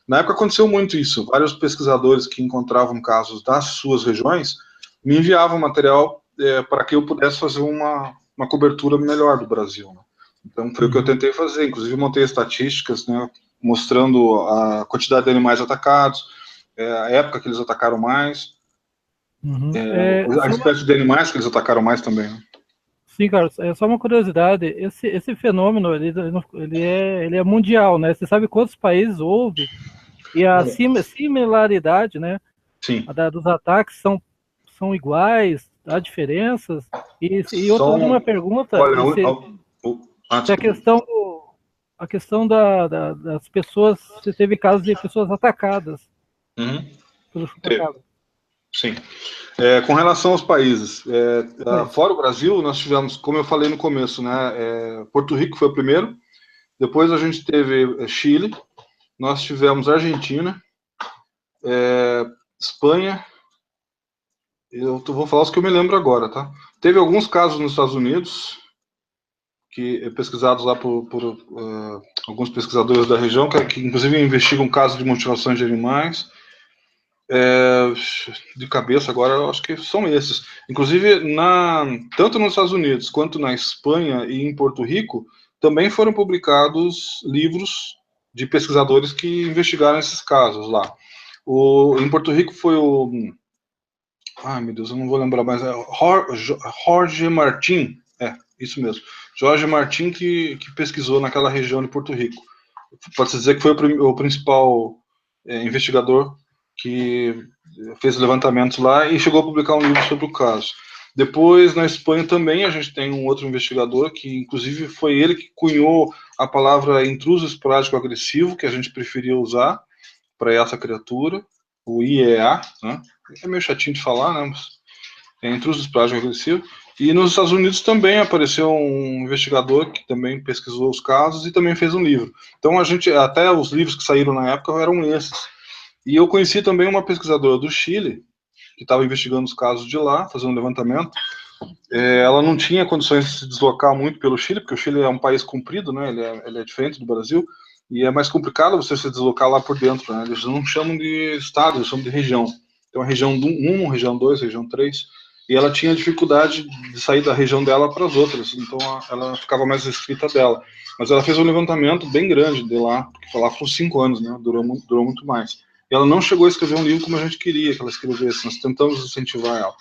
Na época aconteceu muito isso. Vários pesquisadores que encontravam casos das suas regiões me enviavam material para que eu pudesse fazer uma cobertura melhor do Brasil, né? Então foi o que eu tentei fazer. Inclusive montei estatísticas, né, mostrando a quantidade de animais atacados, a época que eles atacaram mais, a espécie de animais que eles atacaram mais também, né? Sim, Carlos, é só uma curiosidade, esse fenômeno, ele é mundial, né? Você sabe quantos países houve? E a similaridade, né, Sim. dos ataques são iguais, há diferenças? E outra última pergunta, olha, se a questão das pessoas, você teve casos de pessoas atacadas pelo chupacabra. Sim. Com relação aos países, fora o Brasil, nós tivemos, como eu falei no começo, né, Porto Rico foi o primeiro, depois a gente teve Chile, nós tivemos Argentina, Espanha, eu vou falar os que eu me lembro agora, tá? Teve alguns casos nos Estados Unidos, que pesquisados lá por alguns pesquisadores da região, que inclusive investigam casos de mutilações de animais. De cabeça agora, eu acho que são esses. Inclusive, tanto nos Estados Unidos quanto na Espanha e em Porto Rico, também foram publicados livros de pesquisadores que investigaram esses casos lá. Em Porto Rico foi o... Ai, meu Deus, eu não vou lembrar mais. Jorge Martin, isso mesmo. Jorge Martin que pesquisou naquela região de Porto Rico. Pode-se dizer que foi o principal investigador que fez levantamentos lá e chegou a publicar um livro sobre o caso. Depois, na Espanha também, a gente tem um outro investigador, que inclusive foi ele que cunhou a palavra intruso esporádico agressivo, que a gente preferia usar para essa criatura, o IEA, né? É meio chatinho de falar, né? Mas é intruso esporádico agressivo. E nos Estados Unidos também apareceu um investigador que também pesquisou os casos e também fez um livro. Então, até os livros que saíram na época eram esses. E eu conheci também uma pesquisadora do Chile, que estava investigando os casos de lá, fazendo um levantamento. Ela não tinha condições de se deslocar muito pelo Chile, porque o Chile é um país comprido, né? Ele é diferente do Brasil, e é mais complicado você se deslocar lá por dentro, né? Eles não chamam de estado, eles chamam de região. Então, a região 1, região 2, região 3, e ela tinha dificuldade de sair da região dela para as outras, então ela ficava mais restrita dela. Mas ela fez um levantamento bem grande de lá, porque foi lá por 5 anos, né? Durou muito mais. E ela não chegou a escrever um livro como a gente queria que ela escrevesse, nós tentamos incentivar ela.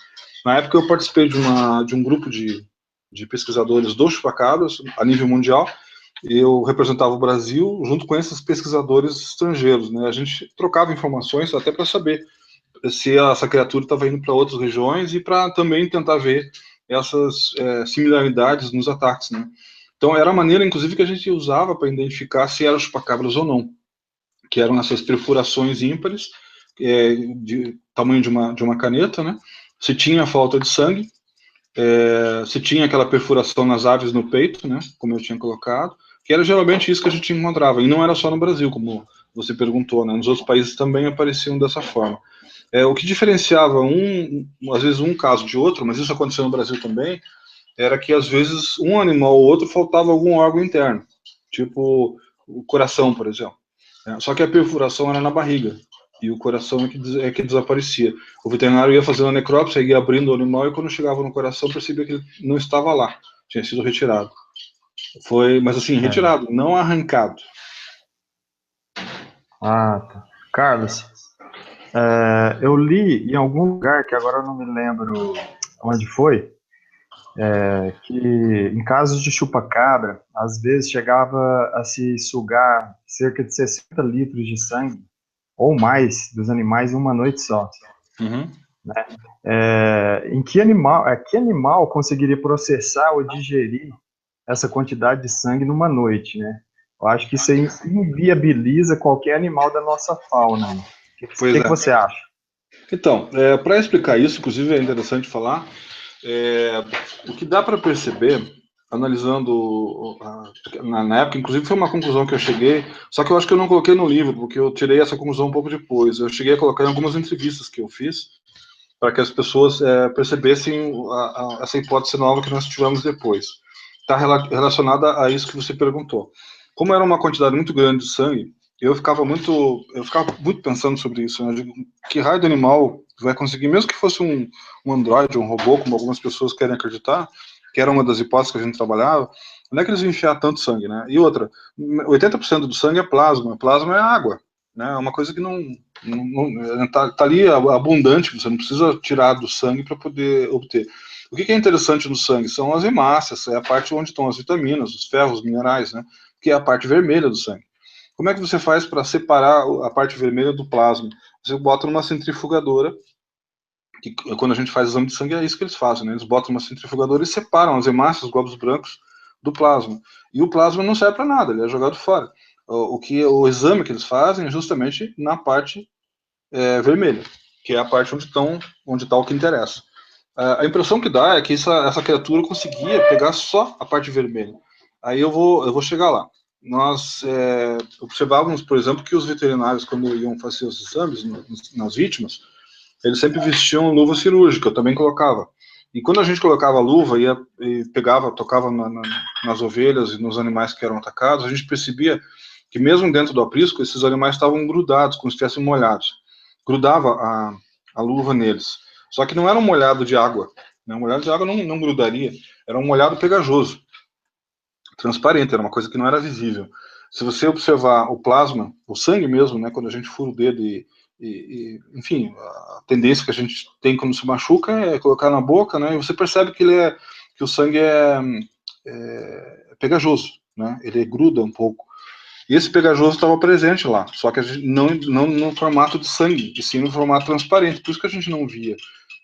Na época eu participei de um grupo de pesquisadores do chupacabras, a nível mundial, eu representava o Brasil junto com esses pesquisadores estrangeiros, né? A gente trocava informações até para saber se essa criatura estava indo para outras regiões e para também tentar ver essas similaridades nos ataques, né? Então era a maneira, inclusive, que a gente usava para identificar se eram chupacabras ou não, que eram essas perfurações ímpares, de tamanho de uma caneta, né? Se tinha falta de sangue, se tinha aquela perfuração nas aves no peito, né? Como eu tinha colocado, que era geralmente isso que a gente encontrava, e não era só no Brasil, como você perguntou, né? Nos outros países também apareciam dessa forma. O que diferenciava às vezes um caso de outro, mas isso aconteceu no Brasil também, era que às vezes um animal ou outro faltava algum órgão interno, tipo o coração, por exemplo. Só que a perfuração era na barriga, e o coração é que desaparecia. O veterinário ia fazendo a necrópsia, ia abrindo o animal, e quando chegava no coração percebia que ele não estava lá, tinha sido retirado. Mas assim, retirado, não arrancado. Tá. Carlos, eu li em algum lugar, que agora eu não me lembro onde foi, que em casos de chupa-cabra, às vezes chegava a se sugar cerca de 60 litros de sangue, ou mais, dos animais em uma noite só. Uhum. Né? Que animal conseguiria processar ou digerir essa quantidade de sangue numa noite, né? Eu acho que isso aí inviabiliza qualquer animal da nossa fauna. O que você acha? Então, para explicar isso, inclusive é interessante falar, o que dá para perceber, analisando, na época, inclusive foi uma conclusão que eu cheguei, só que eu acho que eu não coloquei no livro, porque eu tirei essa conclusão um pouco depois. Eu cheguei a colocar em algumas entrevistas que eu fiz, para que as pessoas percebessem essa hipótese nova que nós tivemos depois. Está relacionada a isso que você perguntou. Como era uma quantidade muito grande de sangue, eu ficava muito pensando sobre isso. Né? Eu digo, que raio de animal vai conseguir, mesmo que fosse um androide, um robô, como algumas pessoas querem acreditar, que era uma das hipóteses que a gente trabalhava, onde é que eles iam enfiar tanto sangue, né? E outra, 80% do sangue é plasma. Plasma é água, né? É uma coisa que não tá ali abundante, você não precisa tirar do sangue para poder obter. O que é interessante no sangue são as hemácias, é a parte onde estão as vitaminas, os ferros, os minerais, né? Que é a parte vermelha do sangue. Como é que você faz para separar a parte vermelha do plasma? Você bota numa centrifugadora, que quando a gente faz exame de sangue é isso que eles fazem, né? Eles botam numa centrifugadora e separam as hemácias, os glóbulos brancos, do plasma. E o plasma não serve para nada, ele é jogado fora. O exame que eles fazem é justamente na parte vermelha, que é a parte onde está o que interessa. A impressão que dá é que essa criatura conseguia pegar só a parte vermelha. Aí eu vou chegar lá. Nós observávamos, por exemplo, que os veterinários, quando iam fazer os exames nas vítimas, eles sempre vestiam luva cirúrgica, eu também colocava. E quando a gente colocava a luva e tocava nas ovelhas e nos animais que eram atacados, a gente percebia que mesmo dentro do aprisco, esses animais estavam grudados, como se estivessem molhados. Grudava a luva neles. Só que não era um molhado de água. Né? Um molhado de água não grudaria. Era um molhado pegajoso. Transparente, era uma coisa que não era visível. Se você observar o plasma, o sangue mesmo, né, quando a gente fura o dedo enfim, a tendência que a gente tem quando se machuca é colocar na boca, né, e você percebe que o sangue é pegajoso, né, ele gruda um pouco. E esse pegajoso estava presente lá, só que a gente não no formato de sangue, e sim no formato transparente, por isso que a gente não via.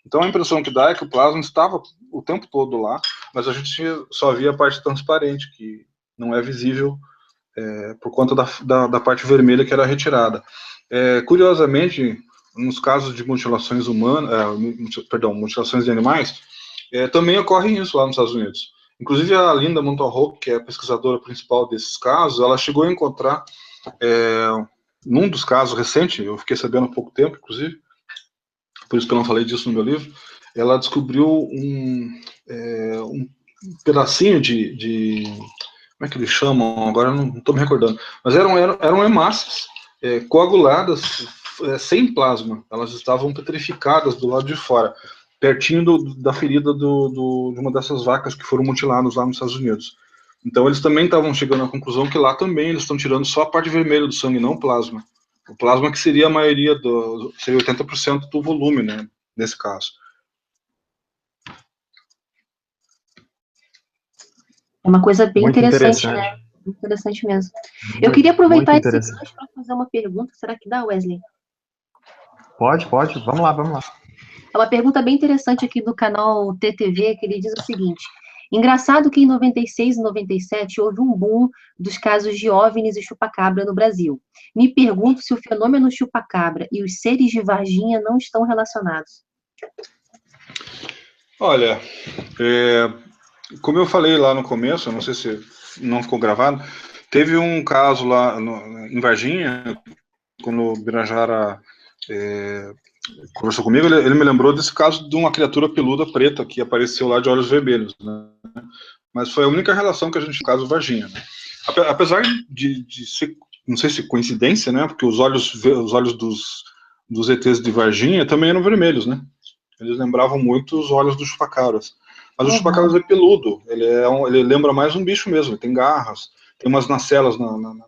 Então a impressão que dá é que o plasma estava o tempo todo lá, mas a gente só via a parte transparente, que não é visível por conta da parte vermelha que era retirada. Curiosamente, nos casos de mutilações mutilações de animais, também ocorre isso lá nos Estados Unidos. Inclusive a Linda Montalrock, que é a pesquisadora principal desses casos, ela chegou a encontrar, num dos casos recentes, eu fiquei sabendo há pouco tempo, inclusive, por isso que eu não falei disso no meu livro, ela descobriu um pedacinho de como é que eles chamam? Agora eu não estou me recordando. Mas eram hemácias coaguladas sem plasma. Elas estavam petrificadas do lado de fora, pertinho da ferida de uma dessas vacas que foram mutiladas lá nos Estados Unidos. Então eles também estavam chegando à conclusão que lá também eles estão tirando só a parte vermelha do sangue, não o plasma. O plasma que seria a maioria, seria 80% do volume, né, nesse caso. É uma coisa bem interessante, né? Interessante mesmo. Eu queria aproveitar esse gancho para fazer uma pergunta. Será que dá, Wesley? Pode. Vamos lá. É uma pergunta bem interessante aqui do canal TTV, que ele diz o seguinte: engraçado que em 96 e 97 houve um boom dos casos de OVNIs e chupacabra no Brasil. Me pergunto se o fenômeno chupacabra e os seres de Varginha não estão relacionados. Olha, como eu falei lá no começo, não sei se não ficou gravado, teve um caso lá em Varginha, quando o Birajara conversou comigo, ele me lembrou desse caso de uma criatura peluda preta que apareceu lá de olhos vermelhos, né? Mas foi a única relação que a gente, no caso, Varginha, né? Apesar de ser, não sei se coincidência, né? Porque os olhos dos ETs de Varginha também eram vermelhos, né? Eles lembravam muito os olhos dos chupacabras. Mas o chupacabras é peludo, ele lembra mais um bicho mesmo, ele tem garras, tem umas nacelas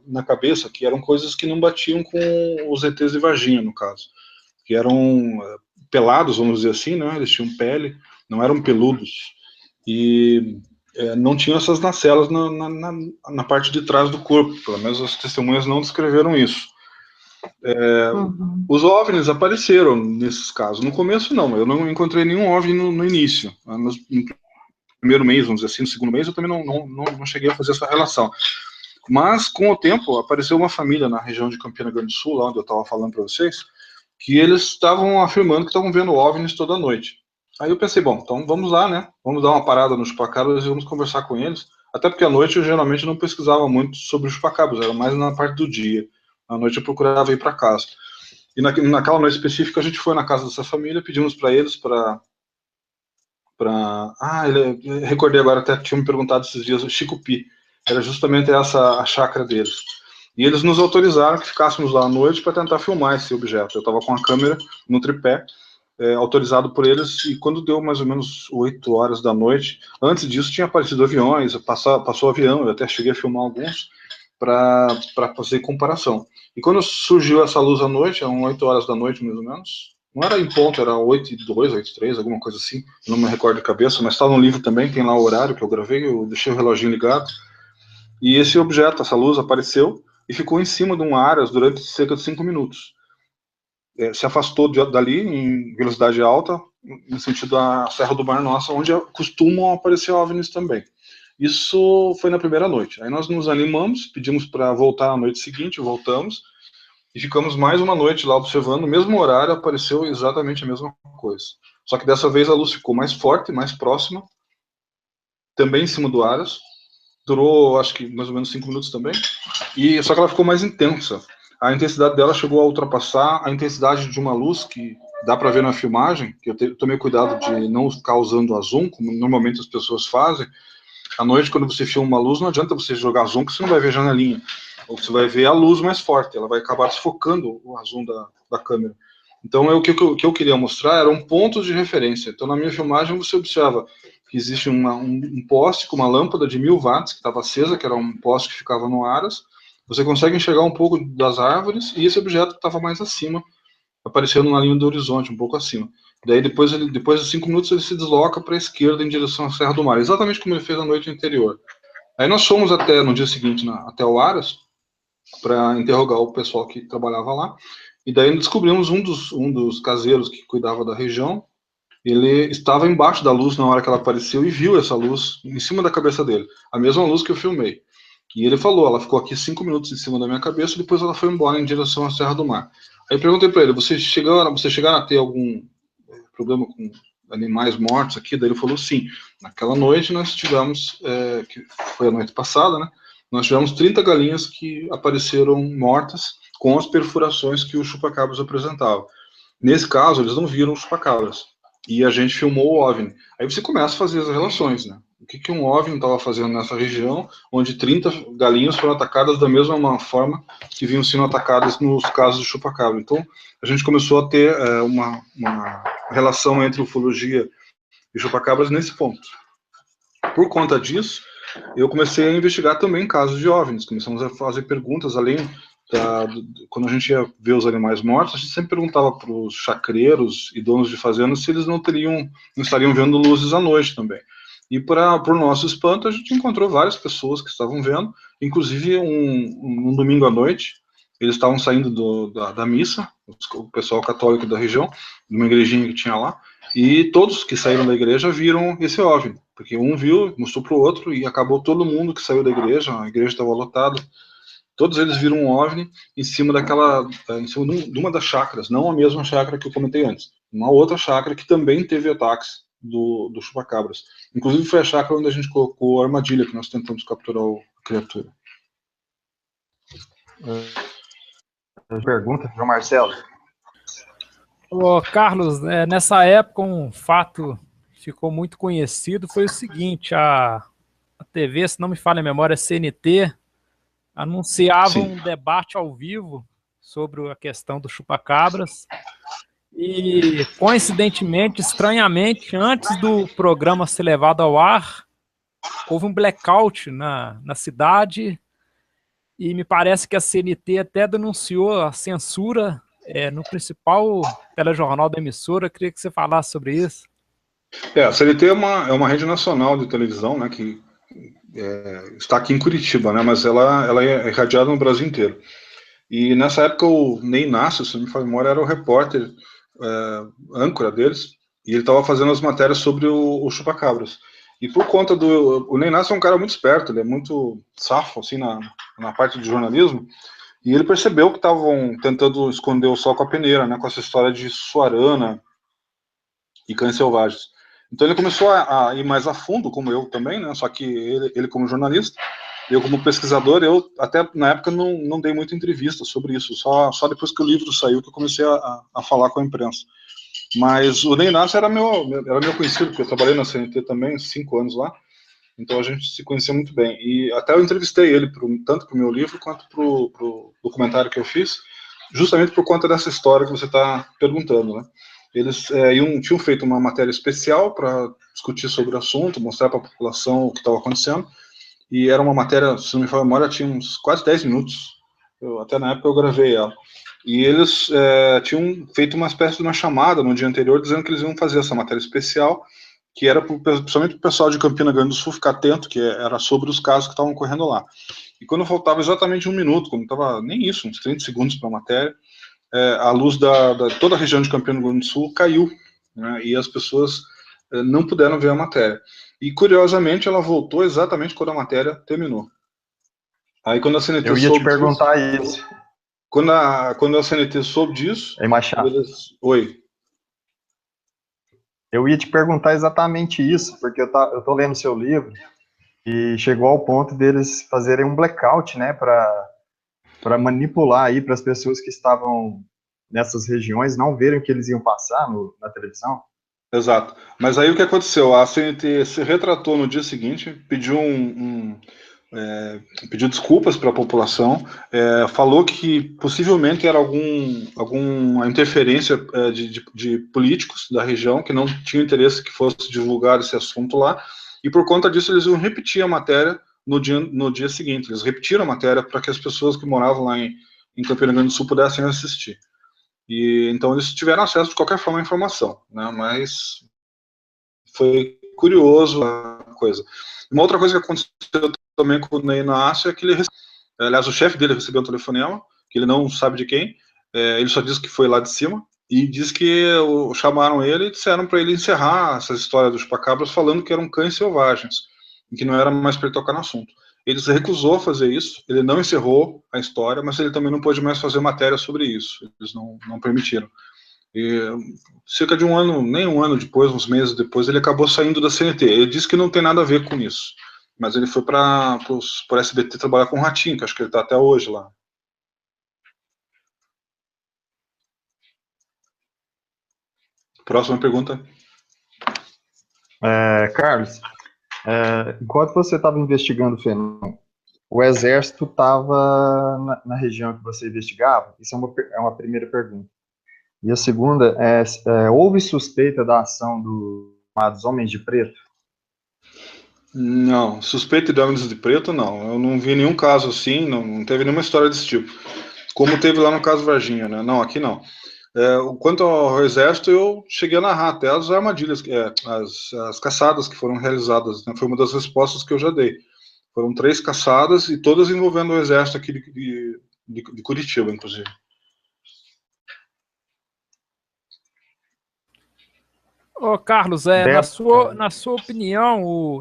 na cabeça, que eram coisas que não batiam com os ETs de Varginha, no caso. Que eram pelados, vamos dizer assim, né? Eles tinham pele, não eram peludos. E não tinham essas nacelas na parte de trás do corpo, pelo menos as testemunhas não descreveram isso. Os OVNIs apareceram nesses casos. No começo, não. Eu não encontrei nenhum OVNI no início. No primeiro mês, vamos dizer assim, no segundo mês, eu também não cheguei a fazer essa relação. Mas, com o tempo, apareceu uma família na região de Campina Grande do Sul, lá onde eu estava falando para vocês, que eles estavam afirmando que estavam vendo OVNIs toda noite. Aí eu pensei, bom, então vamos lá, né? Vamos dar uma parada no chupacabras e vamos conversar com eles. Até porque à noite eu geralmente não pesquisava muito sobre os chupacabras, era mais na parte do dia. À noite eu procurava ir para casa. E naquela noite específica a gente foi na casa dessa família, pedimos para eles recordei agora, até tinham me perguntado esses dias, o Chico-Pi. Era justamente essa a chácara deles. E eles nos autorizaram que ficássemos lá à noite para tentar filmar esse objeto. Eu estava com a câmera no tripé, autorizado por eles, e quando deu mais ou menos 8 horas da noite, antes disso tinha aparecido aviões, passou avião, eu até cheguei a filmar alguns, para fazer comparação. E quando surgiu essa luz à noite, eram 8 horas da noite mais ou menos, não era em ponto, era 8h02, 8h03, alguma coisa assim, não me recordo de cabeça, mas está no livro também, tem lá o horário que eu gravei, eu deixei o reloginho ligado, e esse objeto, essa luz, apareceu e ficou em cima de um Aras durante cerca de 5 minutos. Se afastou dali em velocidade alta, no sentido da Serra do Mar Nossa, onde costumam aparecer OVNIs também. Isso foi na primeira noite. Aí nós nos animamos, pedimos para voltar na noite seguinte, voltamos, e ficamos mais uma noite lá observando, no mesmo horário apareceu exatamente a mesma coisa. Só que dessa vez a luz ficou mais forte, mais próxima, também em cima do Aras, durou acho que mais ou menos 5 minutos também, só que ela ficou mais intensa. A intensidade dela chegou a ultrapassar a intensidade de uma luz que dá para ver na filmagem, que eu tomei cuidado de não ficar usando a zoom, como normalmente as pessoas fazem. À noite, quando você filma uma luz, não adianta você jogar zoom, que você não vai ver a janelinha. Ou você vai ver a luz mais forte, ela vai acabar desfocando o zoom da câmera. Então, o que eu queria mostrar eram pontos de referência. Então, na minha filmagem, você observa que existe um poste com uma lâmpada de 1000 watts, que estava acesa, que era um poste que ficava no Aras. Você consegue enxergar um pouco das árvores, e esse objeto que estava mais acima, aparecendo na linha do horizonte, um pouco acima. Daí, depois de 5 minutos, ele se desloca para a esquerda em direção à Serra do Mar, exatamente como ele fez na noite anterior. Aí nós fomos até, no dia seguinte, até o Aras, para interrogar o pessoal que trabalhava lá, e daí descobrimos um dos caseiros que cuidava da região, ele estava embaixo da luz na hora que ela apareceu e viu essa luz em cima da cabeça dele, a mesma luz que eu filmei. E ele falou, ela ficou aqui 5 minutos em cima da minha cabeça, e depois ela foi embora em direção à Serra do Mar. Aí eu perguntei para ele, você chegaram a ter algum problema com animais mortos aqui? Daí ele falou, sim. Naquela noite nós tivemos, que foi a noite passada, né? Nós tivemos 30 galinhas que apareceram mortas com as perfurações que o chupacabras apresentava. Nesse caso, eles não viram os chupacabras. E a gente filmou o OVNI. Aí você começa a fazer as relações, né? O que um OVNI estava fazendo nessa região, onde 30 galinhas foram atacadas da mesma forma que vinham sendo atacadas nos casos de chupacabra. Então, a gente começou a ter uma relação entre ufologia e chupacabras nesse ponto. Por conta disso, eu comecei a investigar também casos de OVNIs. Começamos a fazer perguntas, além quando a gente ia ver os animais mortos, a gente sempre perguntava para os chacreiros e donos de fazendas se eles não estariam vendo luzes à noite também. E por nosso espanto, a gente encontrou várias pessoas que estavam vendo, inclusive um domingo à noite, eles estavam saindo da missa, o pessoal católico da região, de uma igrejinha que tinha lá, e todos que saíram da igreja viram esse OVNI, porque um viu, mostrou para o outro, e acabou todo mundo que saiu da igreja, a igreja estava lotada, todos eles viram um OVNI em cima de uma das chácaras, não a mesma chácara que eu comentei antes, uma outra chácara que também teve ataques do chupacabras. Inclusive foi a chácara onde a gente colocou a armadilha que nós tentamos capturar a criatura. Pergunta, João Marcelo. Ô, Carlos, nessa época um fato ficou muito conhecido foi o seguinte, a TV, se não me falha a memória, a CNT, anunciava um debate ao vivo sobre a questão do chupacabras e, coincidentemente, estranhamente, antes do programa ser levado ao ar, houve um blackout na cidade e me parece que a CNT até denunciou a censura no principal telejornal da emissora. Eu queria que você falasse sobre isso. A CNT é uma rede nacional de televisão, né, que está aqui em Curitiba, né, mas ela é irradiada no Brasil inteiro. E nessa época o Ney Inácio, se não me falha a memória, era o repórter âncora deles, e ele estava fazendo as matérias sobre o chupacabras. E por conta do... O Ney Inácio é um cara muito esperto, ele é muito safo, assim, na parte de jornalismo, e ele percebeu que estavam tentando esconder o sol com a peneira, né, com essa história de Suarana e cães selvagens. Então ele começou a ir mais a fundo, como eu também, né, só que ele como jornalista, eu como pesquisador, eu até na época não dei muita entrevista sobre isso, só depois que o livro saiu que eu comecei a falar com a imprensa. Mas o Ney Inácio era meu conhecido, porque eu trabalhei na CNT também, 5 anos lá, então a gente se conhecia muito bem. E até eu entrevistei ele, tanto para o meu livro, quanto para o documentário que eu fiz, justamente por conta dessa história que você está perguntando, né? Eles tinham feito uma matéria especial para discutir sobre o assunto, mostrar para a população o que estava acontecendo, e era uma matéria, se não me falha a memória, tinha uns quase 10 minutos, até na época eu gravei ela. E eles tinham feito uma espécie de uma chamada no dia anterior, dizendo que eles iam fazer essa matéria especial, que era principalmente para o pessoal de Campina Grande do Sul ficar atento, que era sobre os casos que estavam ocorrendo lá. E quando faltava exatamente 1 minuto, quando estava nem isso, uns 30 segundos para a matéria, a luz da toda a região de Campina Grande do Sul caiu, né, e as pessoas não puderam ver a matéria. E, curiosamente, ela voltou exatamente quando a matéria terminou. Aí, quando a CNT Eu ia te perguntar isso. Quando a CNT soube disso... Ei, Machado. Oi. Eu ia te perguntar exatamente isso, porque eu tô lendo seu livro e chegou ao ponto deles fazerem um blackout, né, para manipular aí para as pessoas que estavam nessas regiões não verem o que eles iam passar na televisão. Exato. Mas aí o que aconteceu? A CNT se retratou no dia seguinte, pediu pediu desculpas para a população, falou que possivelmente era alguma interferência de políticos da região que não tinham interesse que fosse divulgar esse assunto lá, e por conta disso eles iam repetir a matéria no dia seguinte. Eles repetiram a matéria para que as pessoas que moravam lá em Campina Grande do Sul pudessem assistir. E então eles tiveram acesso de qualquer forma à informação, né? Mas foi curioso a coisa. Uma outra coisa que aconteceu também com o Ney Inácio é que aliás, o chefe dele recebeu um telefonema, que ele não sabe de quem, ele só disse que foi lá de cima, e diz que chamaram ele e disseram para ele encerrar essa história dos chupacabras, falando que eram cães selvagens, e que não era mais para ele tocar no assunto. Ele se recusou a fazer isso, ele não encerrou a história, mas ele também não pôde mais fazer matéria sobre isso, eles não permitiram. E cerca de um ano, nem um ano depois, uns meses depois, ele acabou saindo da CNT. Ele disse que não tem nada a ver com isso, mas ele foi para o SBT trabalhar com o Ratinho, que acho que ele está até hoje lá. Próxima pergunta. Carlos, enquanto você estava investigando o fenômeno, o Exército estava na região que você investigava? Isso é uma primeira pergunta. E a segunda houve suspeita da ação dos chamados Homens de Preto? Não, suspeita de Homens de Preto, não. Eu não vi nenhum caso assim, não teve nenhuma história desse tipo. Como teve lá no caso Varginha, né? Não, aqui não. Quanto ao Exército, eu cheguei a narrar até as armadilhas, as caçadas que foram realizadas, né? Foi uma das respostas que eu já dei. Foram 3 caçadas e todas envolvendo o Exército aqui de Curitiba, inclusive. Ô, Carlos, na sua opinião,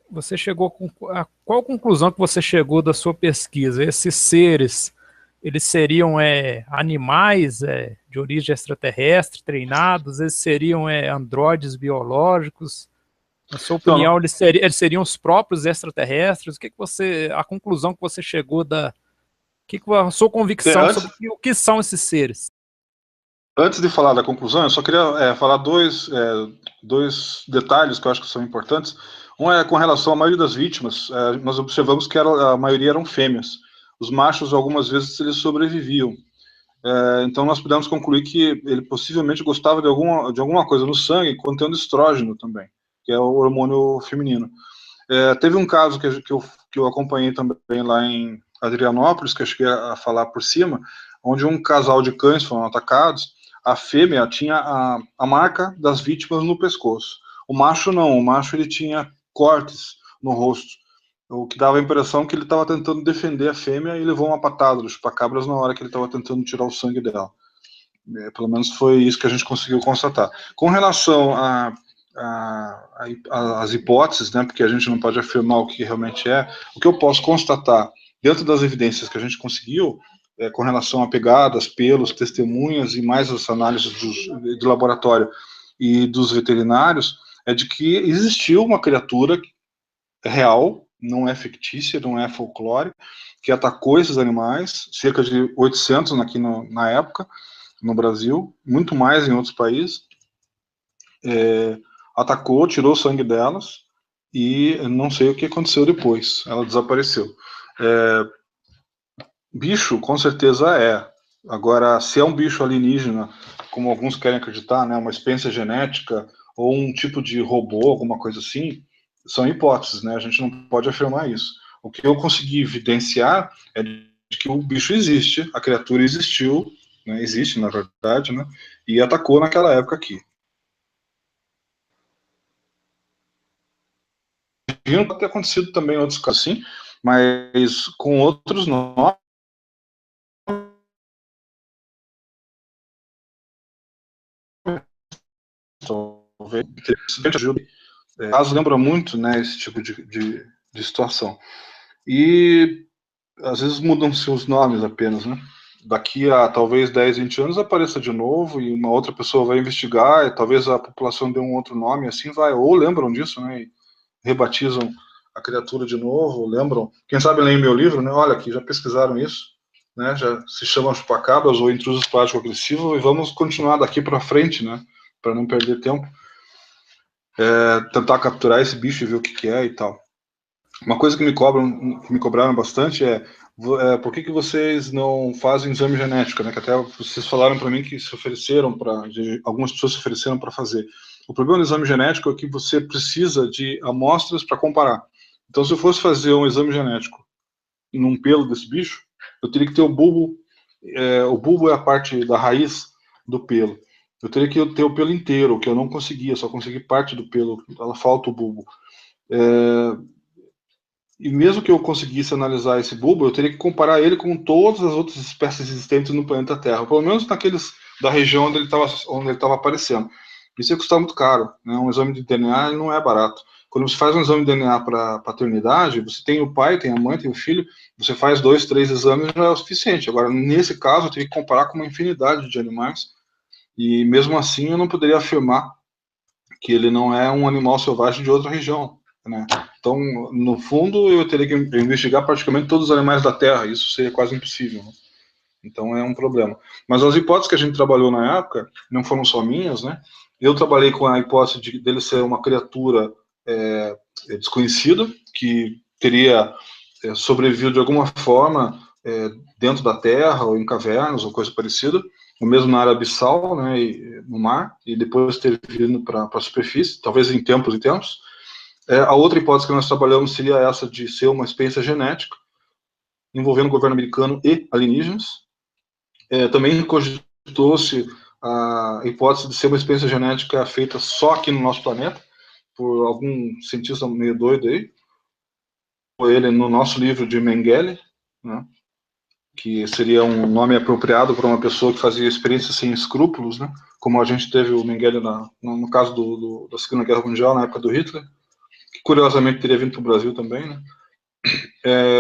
você chegou a qual conclusão que você chegou da sua pesquisa? Esses seres, eles seriam animais de origem extraterrestre, treinados? Eles seriam androides biológicos? Na sua opinião, eles seriam os próprios extraterrestres? A conclusão que você chegou a sua convicção sobre o que são esses seres? Antes de falar da conclusão, eu só queria falar dois detalhes que eu acho que são importantes. Um é com relação à maioria das vítimas. Nós observamos que a maioria eram fêmeas. Os machos, algumas vezes, eles sobreviviam. Então, nós pudemos concluir que ele possivelmente gostava de alguma coisa no sangue, contendo estrógeno também, que é o hormônio feminino. Teve um caso que eu acompanhei também lá em Adrianópolis, que eu cheguei a falar por cima, onde um casal de cães foram atacados. A fêmea tinha a marca das vítimas no pescoço. O macho não, o macho ele tinha cortes no rosto, o que dava a impressão que ele estava tentando defender a fêmea e levou uma patada dos chupacabras na hora que ele estava tentando tirar o sangue dela. Pelo menos foi isso que a gente conseguiu constatar. Com relação as hipóteses, né, porque a gente não pode afirmar o que realmente é. O que eu posso constatar, dentro das evidências que a gente conseguiu, com relação a pegadas, pelos, testemunhas e mais as análises de laboratório e dos veterinários, é de que existiu uma criatura real, não é fictícia, não é folclore, que atacou esses animais, cerca de 800 aqui na época, no Brasil, muito mais em outros países, atacou, tirou o sangue delas, e não sei o que aconteceu depois, ela desapareceu. Bicho, com certeza é. Agora, se é um bicho alienígena, como alguns querem acreditar, né, uma experiência genética, ou um tipo de robô, alguma coisa assim, são hipóteses, né, a gente não pode afirmar isso. O que eu consegui evidenciar é de que o bicho existe, a criatura existiu, né, existe, na verdade, né, e atacou naquela época aqui. Pode ter acontecido também em outros casos, sim, mas com outros nomes. Talvez ajude. Caso lembra muito, né, esse tipo de situação. E às vezes mudam-se os nomes apenas, né? Daqui a talvez 10, 20 anos apareça de novo e uma outra pessoa vai investigar, e talvez a população dê um outro nome, assim vai, ou lembram disso, né? E rebatizam a criatura de novo, lembram. Quem sabe leem meu livro, né? Olha, aqui já pesquisaram isso, né? Já se chamam chupacabras ou intrusos plástico-agressivos, e vamos continuar daqui para frente, né? Para não perder tempo. Tentar capturar esse bicho e ver o que é e tal. Uma coisa que me cobraram bastante é por que vocês não fazem exame genético, né? Que até vocês falaram para mim que se ofereceram algumas pessoas se ofereceram para fazer. O problema do exame genético é que você precisa de amostras para comparar. Então, se eu fosse fazer um exame genético num pelo desse bicho, eu teria que ter o bulbo. O bulbo é a parte da raiz do pelo. Eu teria que ter o pelo inteiro, que eu não conseguia, só consegui parte do pelo, ela falta o bulbo. E mesmo que eu conseguisse analisar esse bulbo, eu teria que comparar ele com todas as outras espécies existentes no planeta Terra, pelo menos naqueles da região onde ele estava aparecendo. Isso ia custar muito caro, né? Um exame de DNA não é barato. Quando você faz um exame de DNA para paternidade, você tem o pai, tem a mãe, tem o filho, você faz 2, 3 exames já é o suficiente. Agora, nesse caso, eu teria que comparar com uma infinidade de animais, e mesmo assim eu não poderia afirmar que ele não é um animal selvagem de outra região, né? Então, no fundo, eu teria que investigar praticamente todos os animais da Terra, isso seria quase impossível, né? Então é um problema. Mas as hipóteses que a gente trabalhou na época não foram só minhas, né? Eu trabalhei com a hipótese dele ser uma criatura desconhecida, que teria sobrevivido de alguma forma dentro da Terra, ou em cavernas, ou coisa parecida, ou mesmo na área abissal, né, no mar, e depois ter vindo para a superfície, talvez em tempos e tempos. A outra hipótese que nós trabalhamos seria essa de ser uma experiência genética, envolvendo o governo americano e alienígenas. Também cogitou-se a hipótese de ser uma experiência genética feita só aqui no nosso planeta, por algum cientista meio doido aí, ele no nosso livro de Mengele, né, que seria um nome apropriado para uma pessoa que fazia experiências sem escrúpulos, né, como a gente teve o Mengele no caso da Segunda Guerra Mundial, na época do Hitler, que curiosamente teria vindo para o Brasil também, né.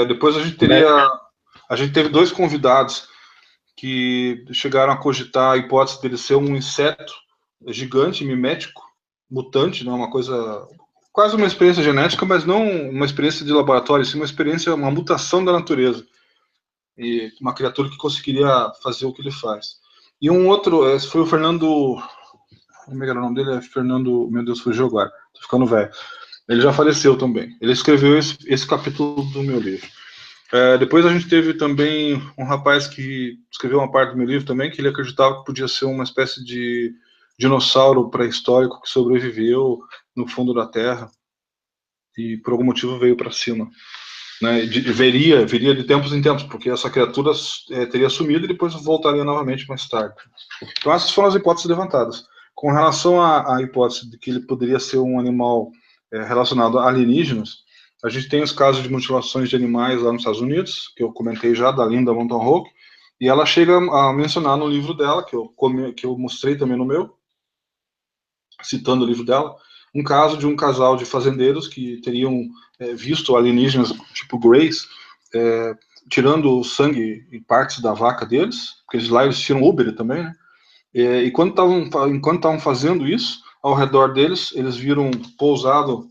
Depois a gente teve 2 convidados que chegaram a cogitar a hipótese dele ser um inseto gigante, mimético, mutante, né, uma coisa, quase uma experiência genética, mas não uma experiência de laboratório, sim uma mutação da natureza, e uma criatura que conseguiria fazer o que ele faz. E um outro, esse foi o Fernando, como era o nome dele? Fernando, meu Deus, fugiu agora, tô ficando velho. Ele já faleceu também. Ele escreveu esse capítulo do meu livro. Depois a gente teve também um rapaz que escreveu uma parte do meu livro também, que ele acreditava que podia ser uma espécie de dinossauro pré-histórico que sobreviveu no fundo da Terra e por algum motivo veio para cima, né? Viria de tempos em tempos, porque essa criatura teria sumido e depois voltaria novamente mais tarde. Então essas foram as hipóteses levantadas. Com relação à hipótese de que ele poderia ser um animal relacionado a alienígenas, a gente tem os casos de mutilações de animais lá nos Estados Unidos, que eu comentei já, da Linda Moulton Hoke, e ela chega a mencionar no livro dela, que eu mostrei também no meu, citando o livro dela, um caso de um casal de fazendeiros que teriam visto alienígenas tipo Greys, tirando o sangue e partes da vaca deles, porque eles tiram úbere também, né? E enquanto estavam fazendo isso, ao redor deles, eles viram pousado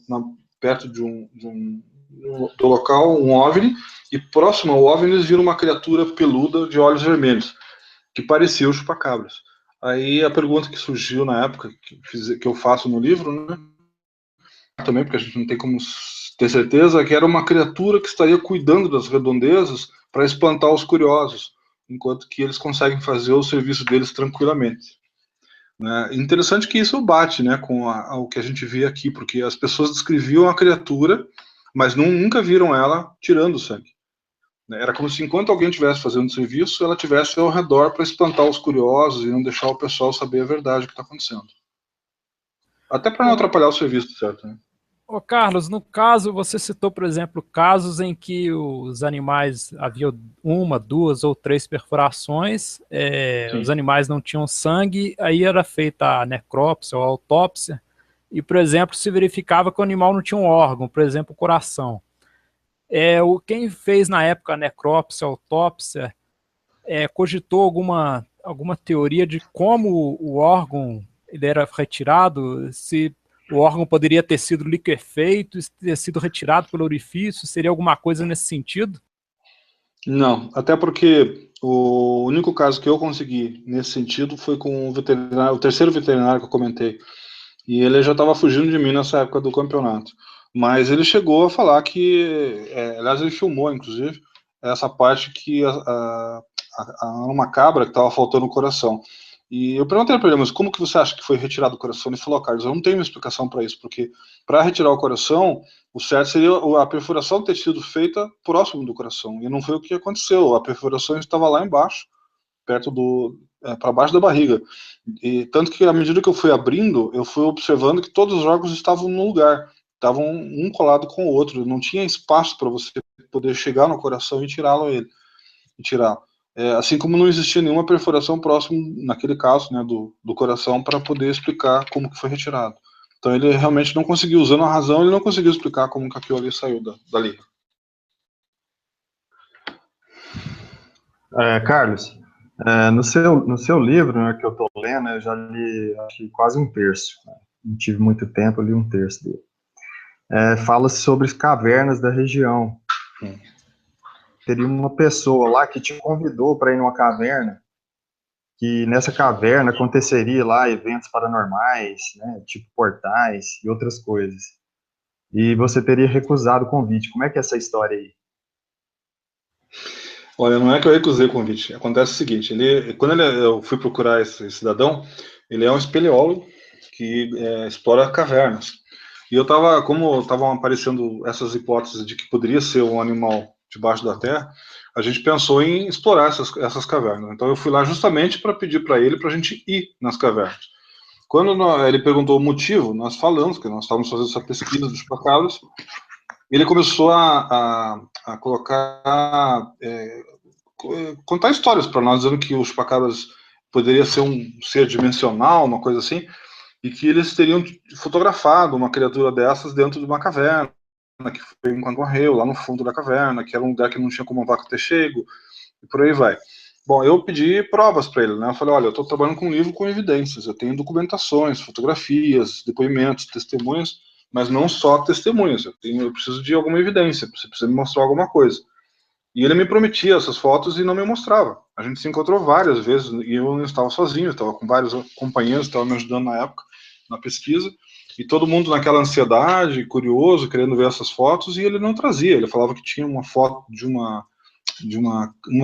perto do local um OVNI, e próximo ao OVNI eles viram uma criatura peluda de olhos vermelhos, que parecia o chupacabras. Aí a pergunta que surgiu na época, que eu faço no livro, né, também, porque a gente não tem como ter certeza, que era uma criatura que estaria cuidando das redondezas para espantar os curiosos, enquanto que eles conseguem fazer o serviço deles tranquilamente. Interessante que isso bate, né, com o que a gente vê aqui, porque as pessoas descreviam a criatura, mas nunca viram ela tirando o sangue. Era como se, enquanto alguém estivesse fazendo o serviço, ela estivesse ao redor para espantar os curiosos e não deixar o pessoal saber a verdade que está acontecendo. Até para não atrapalhar o serviço, certo? Né? Ô Carlos, no caso, você citou, por exemplo, casos em que os animais havia 1, 2 ou 3 perfurações, os animais não tinham sangue, aí era feita a necrópsia ou a autópsia, e, por exemplo, se verificava que o animal não tinha um órgão, por exemplo, o coração. Quem fez na época a necrópsia, a autópsia, cogitou alguma teoria de como o órgão ele era retirado, se o órgão poderia ter sido liquefeito, ter sido retirado pelo orifício, seria alguma coisa nesse sentido? Não, até porque o único caso que eu consegui nesse sentido foi com o terceiro veterinário que eu comentei, e ele já estava fugindo de mim nessa época do campeonato. Mas ele chegou a falar que, aliás, ele filmou, inclusive, essa parte que uma cabra que estava faltando o coração. E eu perguntei para ele, mas como que você acha que foi retirado o coração? Ele falou, Carlos, eu não tenho uma explicação para isso, porque para retirar o coração, o certo seria a perfuração ter sido feita próximo do coração. E não foi o que aconteceu. A perfuração estava lá embaixo, perto para baixo da barriga. E tanto que à medida que eu fui abrindo, eu fui observando que todos os órgãos estavam no lugar, estavam um colado com o outro, não tinha espaço para você poder chegar no coração e tirá-lo assim como não existia nenhuma perfuração próximo, naquele caso, né, do coração, para poder explicar como que foi retirado. Então ele realmente não conseguiu, usando a razão, ele não conseguiu explicar como que aquilo ali saiu dali. Carlos, no seu livro, né, que eu estou lendo, eu já li acho que quase um terço. Né? Não tive muito tempo, eu li um terço dele. Fala sobre cavernas da região. Teria uma pessoa lá que te convidou para ir numa caverna, que nessa caverna aconteceria lá eventos paranormais, né, tipo portais e outras coisas. E você teria recusado o convite. Como é que é essa história aí? Olha, não é que eu recusei o convite. Acontece o seguinte, quando eu fui procurar esse cidadão, ele é um espeleólogo que explora cavernas. E como estavam aparecendo essas hipóteses de que poderia ser um animal debaixo da terra, a gente pensou em explorar essas cavernas. Então eu fui lá justamente para pedir para ele para a gente ir nas cavernas. Quando ele perguntou o motivo, nós falamos que nós estávamos fazendo essa pesquisa dos chupacabras. Ele começou a colocar, contar histórias para nós, dizendo que o chupacabras poderia ser um ser dimensional, uma coisa assim, e que eles teriam fotografado uma criatura dessas dentro de uma caverna, que foi enquanto morreu, lá no fundo da caverna, que era um lugar que não tinha como uma vaca ter chego, e por aí vai. Bom, eu pedi provas para ele, né? Eu falei, olha, eu estou trabalhando com um livro com evidências, eu tenho documentações, fotografias, depoimentos, testemunhas, mas não só testemunhas, eu preciso de alguma evidência, você precisa me mostrar alguma coisa. E ele me prometia essas fotos e não me mostrava. A gente se encontrou várias vezes e eu não estava sozinho, eu estava com vários companheiros que estavam me ajudando na época, na pesquisa, e todo mundo naquela ansiedade, curioso, querendo ver essas fotos, e ele não trazia. Ele falava que tinha uma foto de uma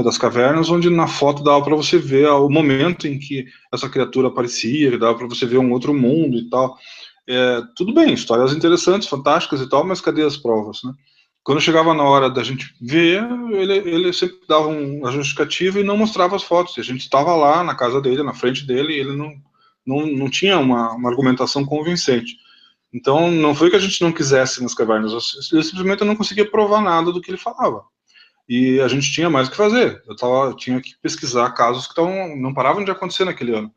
das cavernas, onde na foto dava para você ver o momento em que essa criatura aparecia, dava para você ver um outro mundo e tal. Tudo bem, histórias interessantes, fantásticas e tal, mas cadê as provas, né? Quando chegava na hora da gente ver, ele sempre dava uma justificativa e não mostrava as fotos. E a gente estava lá na casa dele, na frente dele, e ele não tinha uma argumentação convincente. Então, não foi que a gente não quisesse nas cavernas, ele simplesmente não conseguia provar nada do que ele falava. E a gente tinha mais o que fazer. Eu tinha que pesquisar casos que não paravam de acontecer naquele ano.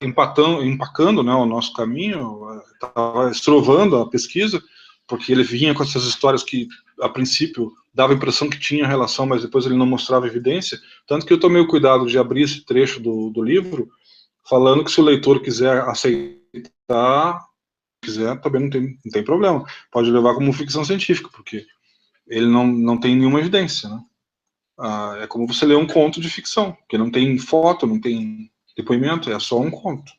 empacando, né, o nosso caminho, estava estrovando a pesquisa, porque ele vinha com essas histórias que, a princípio, dava a impressão que tinha relação, mas depois ele não mostrava evidência, tanto que eu tomei o cuidado de abrir esse trecho do livro, falando que se o leitor quiser aceitar, também não tem problema, pode levar como ficção científica, porque ele não tem nenhuma evidência, né? É como você ler um conto de ficção, que não tem foto, não tem depoimento, é só um conto.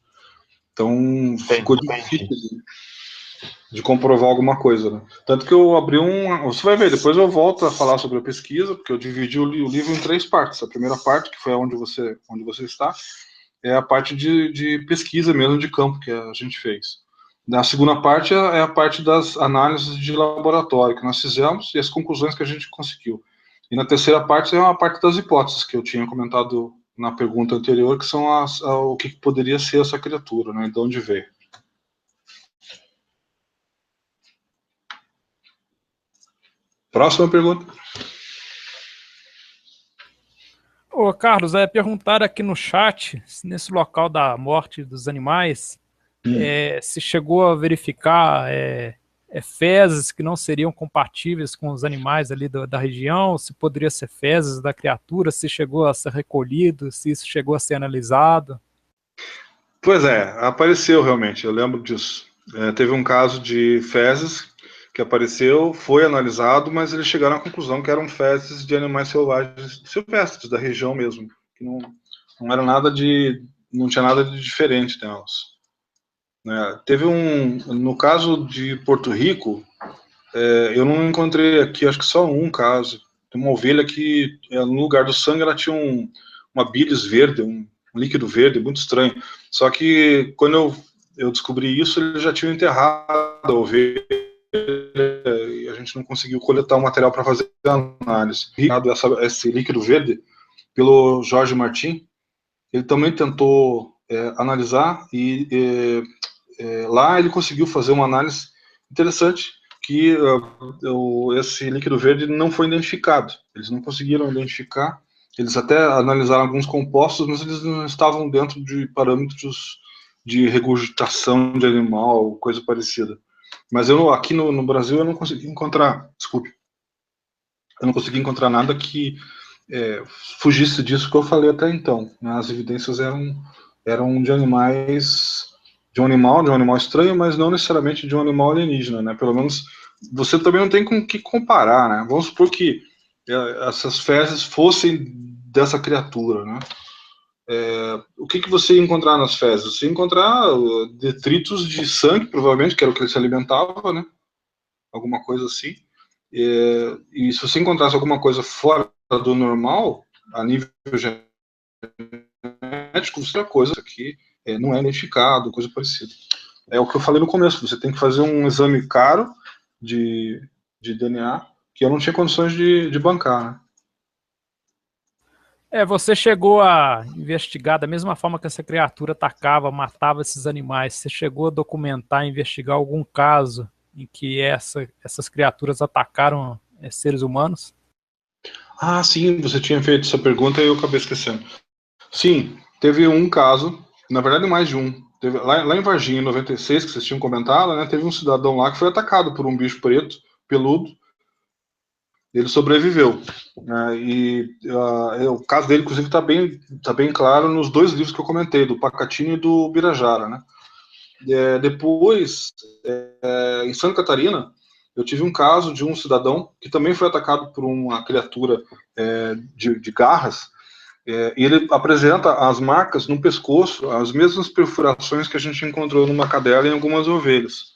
Então, ficou difícil de comprovar alguma coisa, né? Tanto que eu abri você vai ver, depois eu volto a falar sobre a pesquisa, porque eu dividi o livro em 3 partes. A primeira parte, que foi onde você está, é a parte de pesquisa mesmo de campo que a gente fez. A segunda parte é a parte das análises de laboratório que nós fizemos e as conclusões que a gente conseguiu. E na terceira parte é a parte das hipóteses que eu tinha comentado na pergunta anterior, que são o que poderia ser essa criatura, né? De onde veio. Próxima pergunta. Ô, Carlos, perguntaram aqui no chat, nesse local da morte dos animais, se chegou a verificar fezes que não seriam compatíveis com os animais ali da região, se poderia ser fezes da criatura, se chegou a ser recolhido, se isso chegou a ser analisado. Pois é, apareceu realmente, eu lembro disso. Teve um caso de fezes que apareceu, foi analisado, mas eles chegaram à conclusão que eram fezes de animais selvagens, silvestres, da região mesmo, que não era nada não tinha nada de diferente nelas. Teve no caso de Porto Rico, eu não encontrei aqui, acho que só um caso. Tem uma ovelha que, no lugar do sangue, ela tinha uma bilis verde, um líquido verde, muito estranho. Só que, quando eu descobri isso, eles já tinham enterrado a ovelha e a gente não conseguiu coletar o material para fazer a análise. Esse líquido verde, pelo Jorge Martin, ele também tentou analisar e lá ele conseguiu fazer uma análise interessante, que esse líquido verde não foi identificado. Eles não conseguiram identificar. Eles até analisaram alguns compostos, mas eles não estavam dentro de parâmetros de regurgitação de animal, coisa parecida. Mas aqui no Brasil eu não consegui encontrar, eu não consegui encontrar nada que fugisse disso que eu falei até então. As evidências eram de animais, de um animal estranho, mas não necessariamente de um animal alienígena, né? Pelo menos você também não tem com o que comparar, né? Vamos supor que essas fezes fossem dessa criatura, né? O que você ia encontrar nas fezes? Você ia encontrar detritos de sangue, provavelmente, que era o que ele se alimentava, né? Alguma coisa assim. E se você encontrasse alguma coisa fora do normal, a nível genético, outra coisa que não é identificado, coisa parecida. É o que eu falei no começo, você tem que fazer um exame caro de DNA, que eu não tinha condições de bancar, né? Você chegou a investigar da mesma forma que essa criatura atacava, matava esses animais, você chegou a documentar, investigar algum caso em que essas criaturas atacaram seres humanos? Ah, sim, você tinha feito essa pergunta e eu acabei esquecendo. Sim, teve um caso, na verdade mais de um. Teve, lá em Varginha, em 96, que vocês tinham comentado, né, teve um cidadão lá que foi atacado por um bicho preto, peludo. Ele sobreviveu. O caso dele, inclusive, está bem claro nos 2 livros que eu comentei, do Pacatini e do Birajara, né? Depois, em Santa Catarina, eu tive um caso de um cidadão que também foi atacado por uma criatura de garras, e ele apresenta as marcas no pescoço, as mesmas perfurações que a gente encontrou numa cadela e em algumas ovelhas.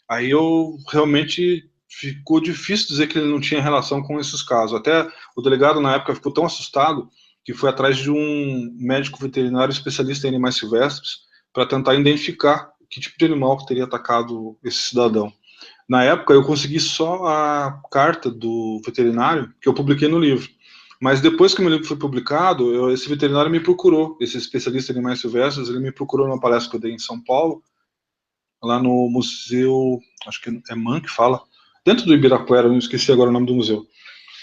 Aí eu realmente ficou difícil dizer que ele não tinha relação com esses casos. Até o delegado, na época, ficou tão assustado que foi atrás de um médico veterinário especialista em animais silvestres para tentar identificar que tipo de animal que teria atacado esse cidadão. Na época, eu consegui só a carta do veterinário, que eu publiquei no livro. Mas depois que o meu livro foi publicado, esse veterinário me procurou, esse especialista em animais silvestres, ele me procurou numa palestra que eu dei em São Paulo, lá no museu, acho que é MAN que fala, dentro do Ibirapuera, eu não esqueci agora o nome do museu.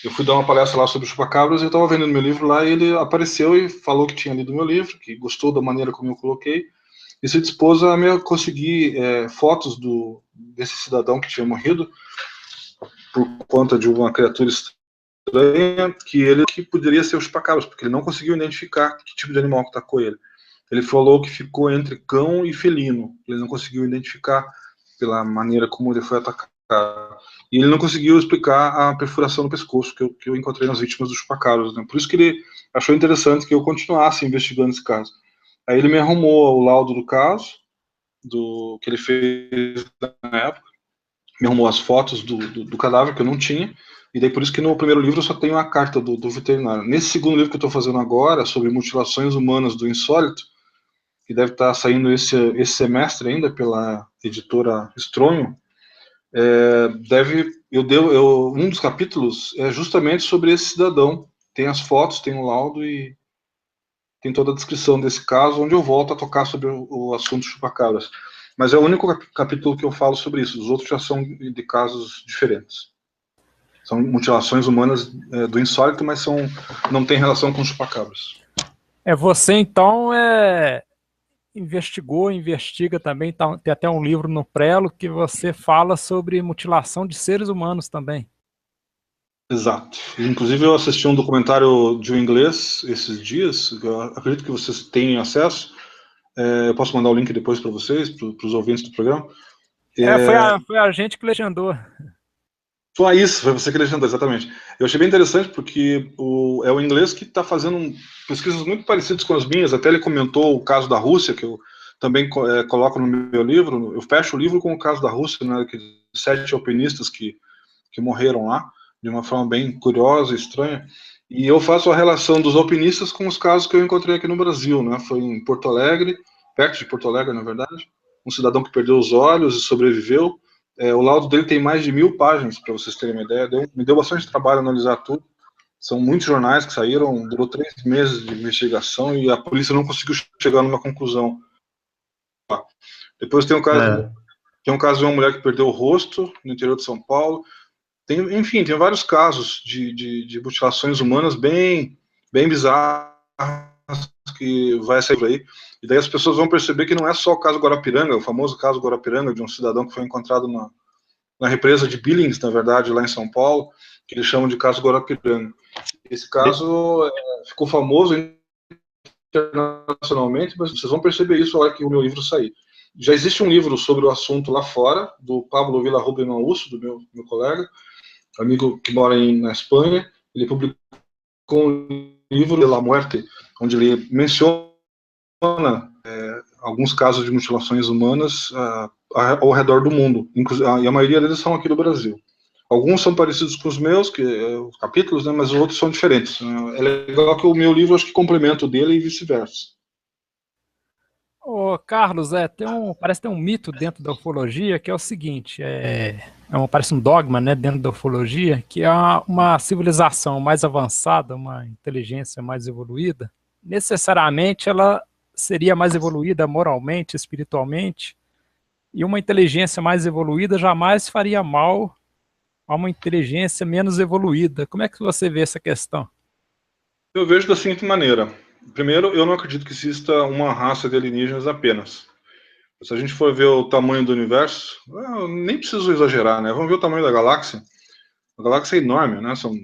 Eu fui dar uma palestra lá sobre chupacabras, eu estava vendendo meu livro lá, e ele apareceu e falou que tinha lido meu livro, que gostou da maneira como eu coloquei, e se dispôs a me conseguir fotos desse cidadão que tinha morrido por conta de uma criatura estranha, que poderia ser o chupacabras, porque ele não conseguiu identificar que tipo de animal que atacou ele. Ele falou que ficou entre cão e felino. Ele não conseguiu identificar pela maneira como ele foi atacado. E ele não conseguiu explicar a perfuração no pescoço que eu encontrei nas vítimas do chupacabras, né? Por isso que ele achou interessante que eu continuasse investigando esse caso. Aí ele me arrumou o laudo do caso, que ele fez na época, me arrumou as fotos do cadáver, que eu não tinha, e daí por isso que no primeiro livro eu só tenho a carta do veterinário. Nesse segundo livro que eu estou fazendo agora, sobre mutilações humanas do insólito, que deve estar saindo esse semestre ainda pela editora Estronho, um dos capítulos é justamente sobre esse cidadão. Tem as fotos, tem o laudo e tem toda a descrição desse caso, onde eu volto a tocar sobre o assunto chupacabras. Mas é o único capítulo que eu falo sobre isso. Os outros já são de casos diferentes. São mutilações humanas do insólito, mas não tem relação com chupacabras. Você então investiga também, tem até um livro no Prelo que você fala sobre mutilação de seres humanos também. Exato. Inclusive eu assisti um documentário de um inglês esses dias, que eu acredito que vocês tenham acesso. Eu posso mandar o link depois para vocês, para os ouvintes do programa. Foi a gente que legendou. Foi você que legendou, exatamente. Eu achei bem interessante porque é o inglês que está fazendo pesquisas muito parecidas com as minhas. Até ele comentou o caso da Rússia, que eu também coloco no meu livro. Eu fecho o livro com o caso da Rússia, né, que 7 alpinistas que morreram lá, de uma forma bem curiosa e estranha. E eu faço a relação dos alpinistas com os casos que eu encontrei aqui no Brasil, né? Foi em Porto Alegre, perto de Porto Alegre, na verdade, um cidadão que perdeu os olhos e sobreviveu. O laudo dele tem mais de 1000 páginas, para vocês terem uma ideia. Me deu bastante trabalho analisar tudo. São muitos jornais que saíram, durou 3 meses de investigação e a polícia não conseguiu chegar numa conclusão. Depois tem um caso de uma mulher que perdeu o rosto no interior de São Paulo. Enfim, tem vários casos de mutilações humanas bem bizarras que vai sair por aí. E daí as pessoas vão perceber que não é só o caso Guarapiranga, o famoso caso Guarapiranga, de um cidadão que foi encontrado na represa de Billings, na verdade, lá em São Paulo, que eles chamam de caso Guarapiranga. Esse caso ficou famoso internacionalmente, mas vocês vão perceber isso na hora que o meu livro sair. Já existe um livro sobre o assunto lá fora, do Pablo Villarrubia Mausso, do meu colega, amigo que mora na Espanha. Ele publicou um livro, de La Muerte, onde ele menciona alguns casos de mutilações humanas ao redor do mundo, e a maioria deles são aqui do Brasil. Alguns são parecidos com os meus, os capítulos, né, mas os outros são diferentes. É legal que o meu livro acho que complementa o dele e vice-versa. Carlos, parece ter um mito dentro da ufologia que é o seguinte, parece um dogma, né, dentro da ufologia, que uma civilização mais avançada, uma inteligência mais evoluída, necessariamente ela seria mais evoluída moralmente, espiritualmente, e uma inteligência mais evoluída jamais faria mal a uma inteligência menos evoluída. Como é que você vê essa questão? Eu vejo da seguinte maneira. Primeiro, eu não acredito que exista uma raça de alienígenas apenas. Se a gente for ver o tamanho do universo, nem preciso exagerar, né? Vamos ver o tamanho da galáxia. A galáxia é enorme, né? São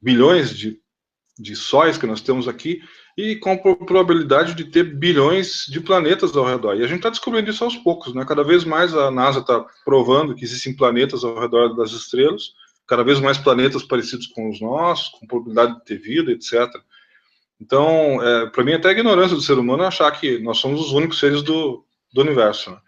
bilhões de sóis que nós temos aqui e com probabilidade de ter bilhões de planetas ao redor. E a gente está descobrindo isso aos poucos, né? Cada vez mais a NASA está provando que existem planetas ao redor das estrelas, cada vez mais planetas parecidos com os nossos, com probabilidade de ter vida, etc. Então, para mim, até a ignorância do ser humano é achar que nós somos os únicos seres do universo, né?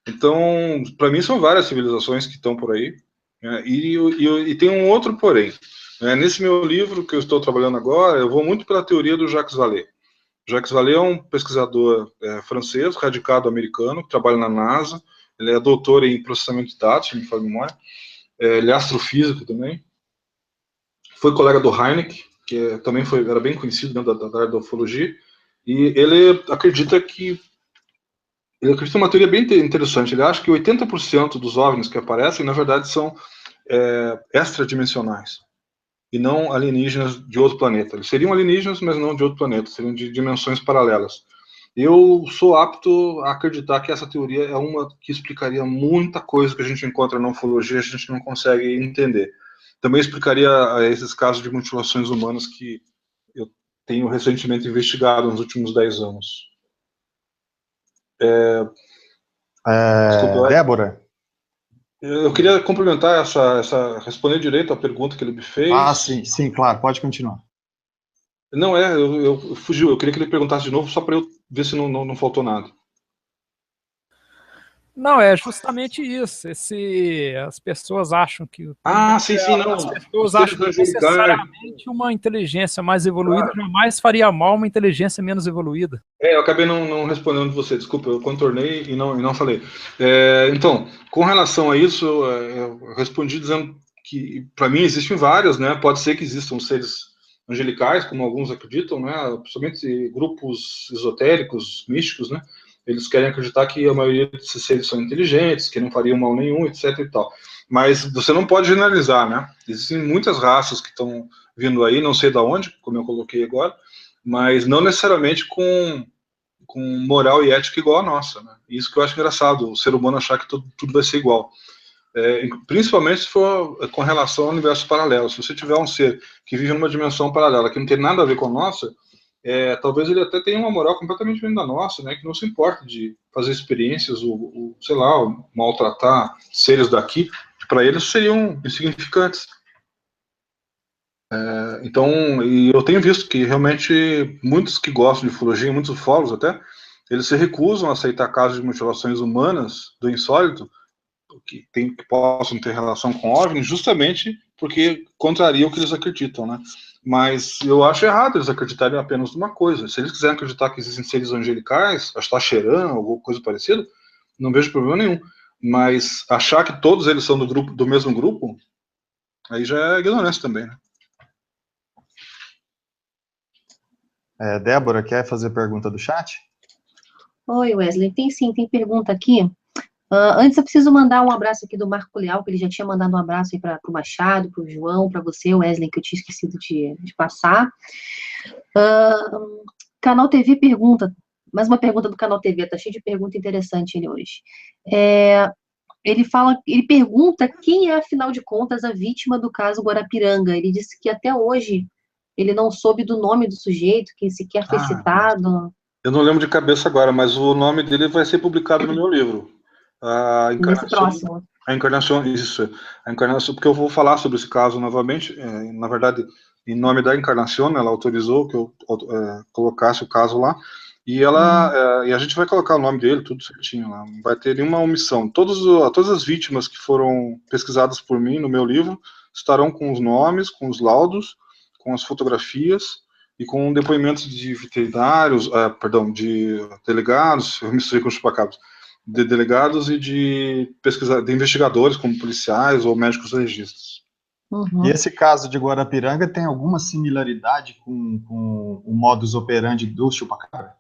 Então, para mim, são várias civilizações que estão por aí, né? E tem um outro porém. Nesse meu livro que eu estou trabalhando agora, eu vou muito pela teoria do Jacques Vallée. Jacques Vallée é um pesquisador francês, radicado americano, que trabalha na NASA. Ele é doutor em processamento de dados, se me fala a memória. Ele é astrofísico também. Foi colega do Heineck, que também era bem conhecido dentro da área da ufologia, e ele acredita uma teoria bem interessante. Ele acha que 80% dos OVNIs que aparecem, na verdade, são extradimensionais, e não alienígenas de outro planeta. Eles seriam alienígenas, mas não de outro planeta, seriam de dimensões paralelas. Eu sou apto a acreditar que essa teoria é uma que explicaria muita coisa que a gente encontra na ufologia e a gente não consegue entender. Também explicaria esses casos de mutilações humanas que eu tenho recentemente investigado nos últimos 10 anos. Desculpa, Débora? eu queria complementar responder direito à pergunta que ele me fez. Ah, sim, claro, pode continuar. Não, eu fugiu, eu queria que ele perguntasse de novo só para eu ver se não faltou nada. Não, é justamente isso. As pessoas acham que... Sim, não. As pessoas acham que necessariamente uma inteligência mais evoluída jamais faria mal uma inteligência menos evoluída. Eu acabei não respondendo você, desculpa, eu contornei e não falei. Então, com relação a isso, eu respondi dizendo que, para mim, existem várias, né? Pode ser que existam seres angelicais, como alguns acreditam, né? Principalmente grupos esotéricos, místicos, né? Eles querem acreditar que a maioria desses seres são inteligentes, que não fariam mal nenhum, etc. e tal. Mas você não pode generalizar, né? Existem muitas raças que estão vindo aí, não sei de onde, como eu coloquei agora, mas não necessariamente com moral e ética igual a nossa, né? Isso que eu acho engraçado, o ser humano achar que tudo vai ser igual. Principalmente se for com relação ao universo paralelo. Se você tiver um ser que vive numa dimensão paralela, que não tem nada a ver com a nossa, talvez ele até tenha uma moral completamente diferente da nossa, né? Que não se importa de fazer experiências ou sei lá, ou maltratar seres daqui, que para eles seriam insignificantes. Então, e eu tenho visto que realmente muitos que gostam de ufologia, muitos ufólogos até, eles se recusam a aceitar casos de mutilações humanas do insólito, que possam ter relação com OVNI, justamente porque contraria o que eles acreditam, né? Mas eu acho errado eles acreditarem apenas numa coisa. Se eles quiserem acreditar que existem seres angelicais, Astacheran, alguma coisa parecida, não vejo problema nenhum. Mas achar que todos eles são do mesmo grupo, aí já é ignorância também, né? Débora, quer fazer pergunta do chat? Oi, Wesley. Tem sim, tem pergunta aqui. Antes eu preciso mandar um abraço aqui do Marco Leal, que ele já tinha mandado um abraço aí para o Machado, para o João, para você, Wesley, que eu tinha esquecido de passar. Canal TV pergunta, mais uma pergunta do Canal TV, tá cheio de pergunta interessante ele hoje. Ele pergunta quem é, afinal de contas, a vítima do caso Guarapiranga. Ele disse que até hoje ele não soube do nome do sujeito, que sequer foi citado. Eu não lembro de cabeça agora, mas o nome dele vai ser publicado no meu livro. Nesse próximo. A Encarnação, porque eu vou falar sobre esse caso novamente. Na verdade, em nome da Encarnação, ela autorizou que eu colocasse o caso lá. E e a gente vai colocar o nome dele, tudo certinho lá. Não vai ter nenhuma omissão. Todas as vítimas que foram pesquisadas por mim no meu livro estarão com os nomes, com os laudos, com as fotografias e com depoimentos de veterinários, de delegados, eu misturei com os chupacabras, de delegados e de investigadores, como policiais ou médicos legistas. E esse caso de Guarapiranga tem alguma similaridade com o modus operandi do chupacabra?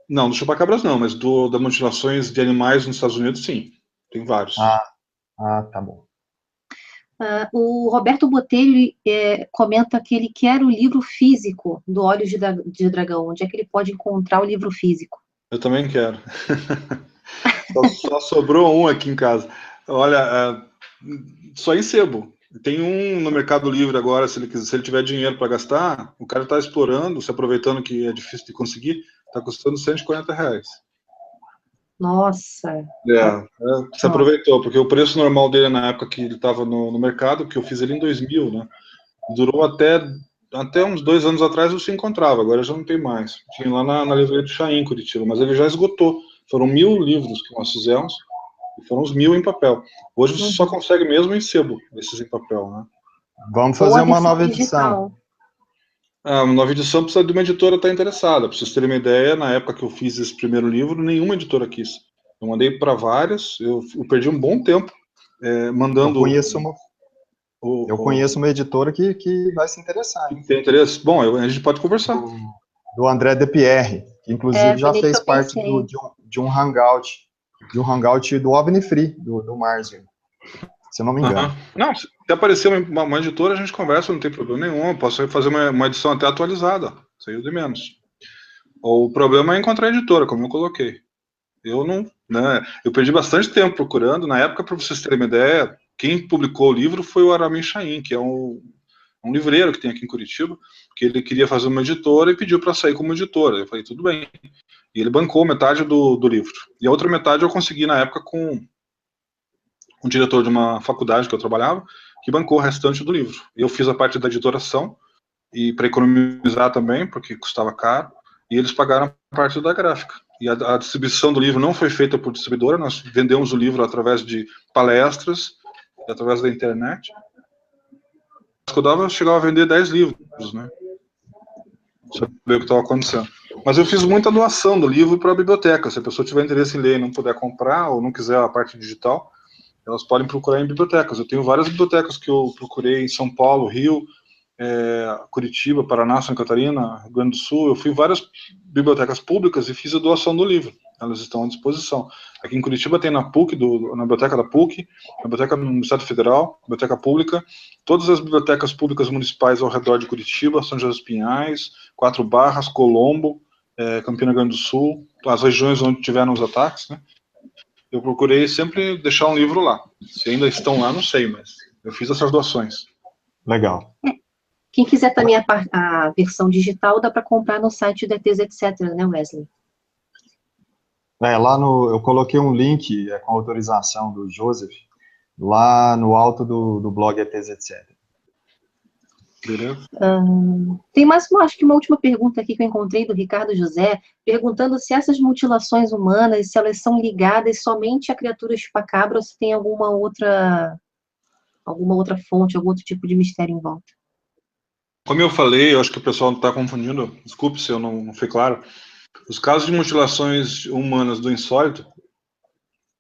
Não, do chupacabras não, mas das mutilações de animais nos Estados Unidos, sim. Tem vários. Tá bom. O Roberto Botelho comenta que ele quer o livro físico do Olhos de Dragão. Onde é que ele pode encontrar o livro físico? Eu também quero. Só sobrou um aqui em casa. Olha, só em sebo. Tem um no Mercado Livre agora, se ele tiver dinheiro para gastar, o cara está explorando, se aproveitando que é difícil de conseguir, está custando R$140. Nossa. Se aproveitou, porque o preço normal dele na época que ele estava no mercado, que eu fiz ele em 2000, né? Durou até uns 2 anos atrás eu se encontrava, agora já não tem mais. Tinha lá na livraria do Chaim, Curitiba, mas ele já esgotou. Foram 1000 livros que nós fizemos, e foram os 1000 em papel. Hoje você só consegue mesmo em sebo, esses em papel, né? Vamos fazer uma nova edição. Uma nova edição precisa de uma editora estar interessada. Para vocês terem uma ideia, na época que eu fiz esse primeiro livro, nenhuma editora quis. Eu mandei para várias, eu perdi um bom tempo mandando... Eu conheço uma editora que vai se interessar. Tem interesse? Bom, a gente pode conversar. Do André De Pierre, que inclusive já fez parte de um hangout do OVNI Free, do Marzio, se eu não me engano. Não, se aparecer uma editora, a gente conversa, não tem problema nenhum. Eu posso fazer uma edição até atualizada, saiu de menos. O problema é encontrar a editora, como eu coloquei. Eu não, né, eu perdi bastante tempo procurando. Na época, para vocês terem uma ideia, quem publicou o livro foi o Aramin Chaim, que é um livreiro que tem aqui em Curitiba, que ele queria fazer uma editora e pediu para sair como editora. Eu falei, tudo bem. E ele bancou metade do livro. E a outra metade eu consegui na época com um diretor de uma faculdade que eu trabalhava, que bancou o restante do livro. Eu fiz a parte da editoração, e para economizar também, porque custava caro, e eles pagaram a parte da gráfica. E a distribuição do livro não foi feita por distribuidora, nós vendemos o livro através de palestras, através da internet. Eu chegava a vender 10 livros, né? Saber o que estava acontecendo. Mas eu fiz muita doação do livro para a biblioteca. Se a pessoa tiver interesse em ler e não puder comprar, ou não quiser a parte digital, elas podem procurar em bibliotecas. Eu tenho várias bibliotecas que eu procurei em São Paulo, Rio, Curitiba, Paraná, Santa Catarina, Rio Grande do Sul. Eu fui em várias bibliotecas públicas e fiz a doação do livro. Elas estão à disposição. Aqui em Curitiba tem na PUC, na biblioteca da PUC, na biblioteca do Estado Federal, biblioteca pública, todas as bibliotecas públicas municipais ao redor de Curitiba, São José dos Pinhais, Quatro Barras, Colombo, Campina Grande do Sul, as regiões onde tiveram os ataques, né? Eu procurei sempre deixar um livro lá. Se ainda estão lá, não sei, mas eu fiz essas doações. Legal. Quem quiser também a versão digital, dá para comprar no site do ETs, etc., né, Wesley? Eu coloquei um link com autorização do Joseph, lá no alto do blog ETs, etc. Tem mais, acho que uma última pergunta aqui que eu encontrei do Ricardo José, perguntando se essas mutilações humanas, se elas são ligadas somente a criaturas chupacabra ou se tem alguma outra fonte, algum outro tipo de mistério em volta. Como eu falei, eu acho que o pessoal está confundindo, desculpe se eu não fui claro, os casos de mutilações humanas do insólito,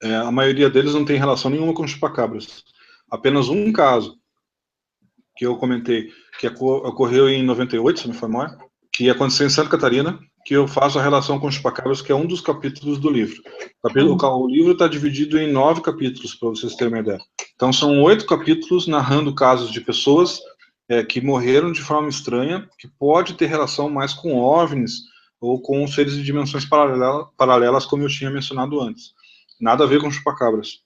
a maioria deles não tem relação nenhuma com chupacabras. Apenas um caso que eu comentei, que ocorreu em 98, se não foi mal, que aconteceu em Santa Catarina, que eu faço a relação com os chupacabras, que é um dos capítulos do livro. O livro está dividido em 9 capítulos, para vocês terem uma ideia. Então, são 8 capítulos narrando casos de pessoas que morreram de forma estranha, que pode ter relação mais com OVNIs ou com seres de dimensões paralelas, como eu tinha mencionado antes. Nada a ver com chupacabras.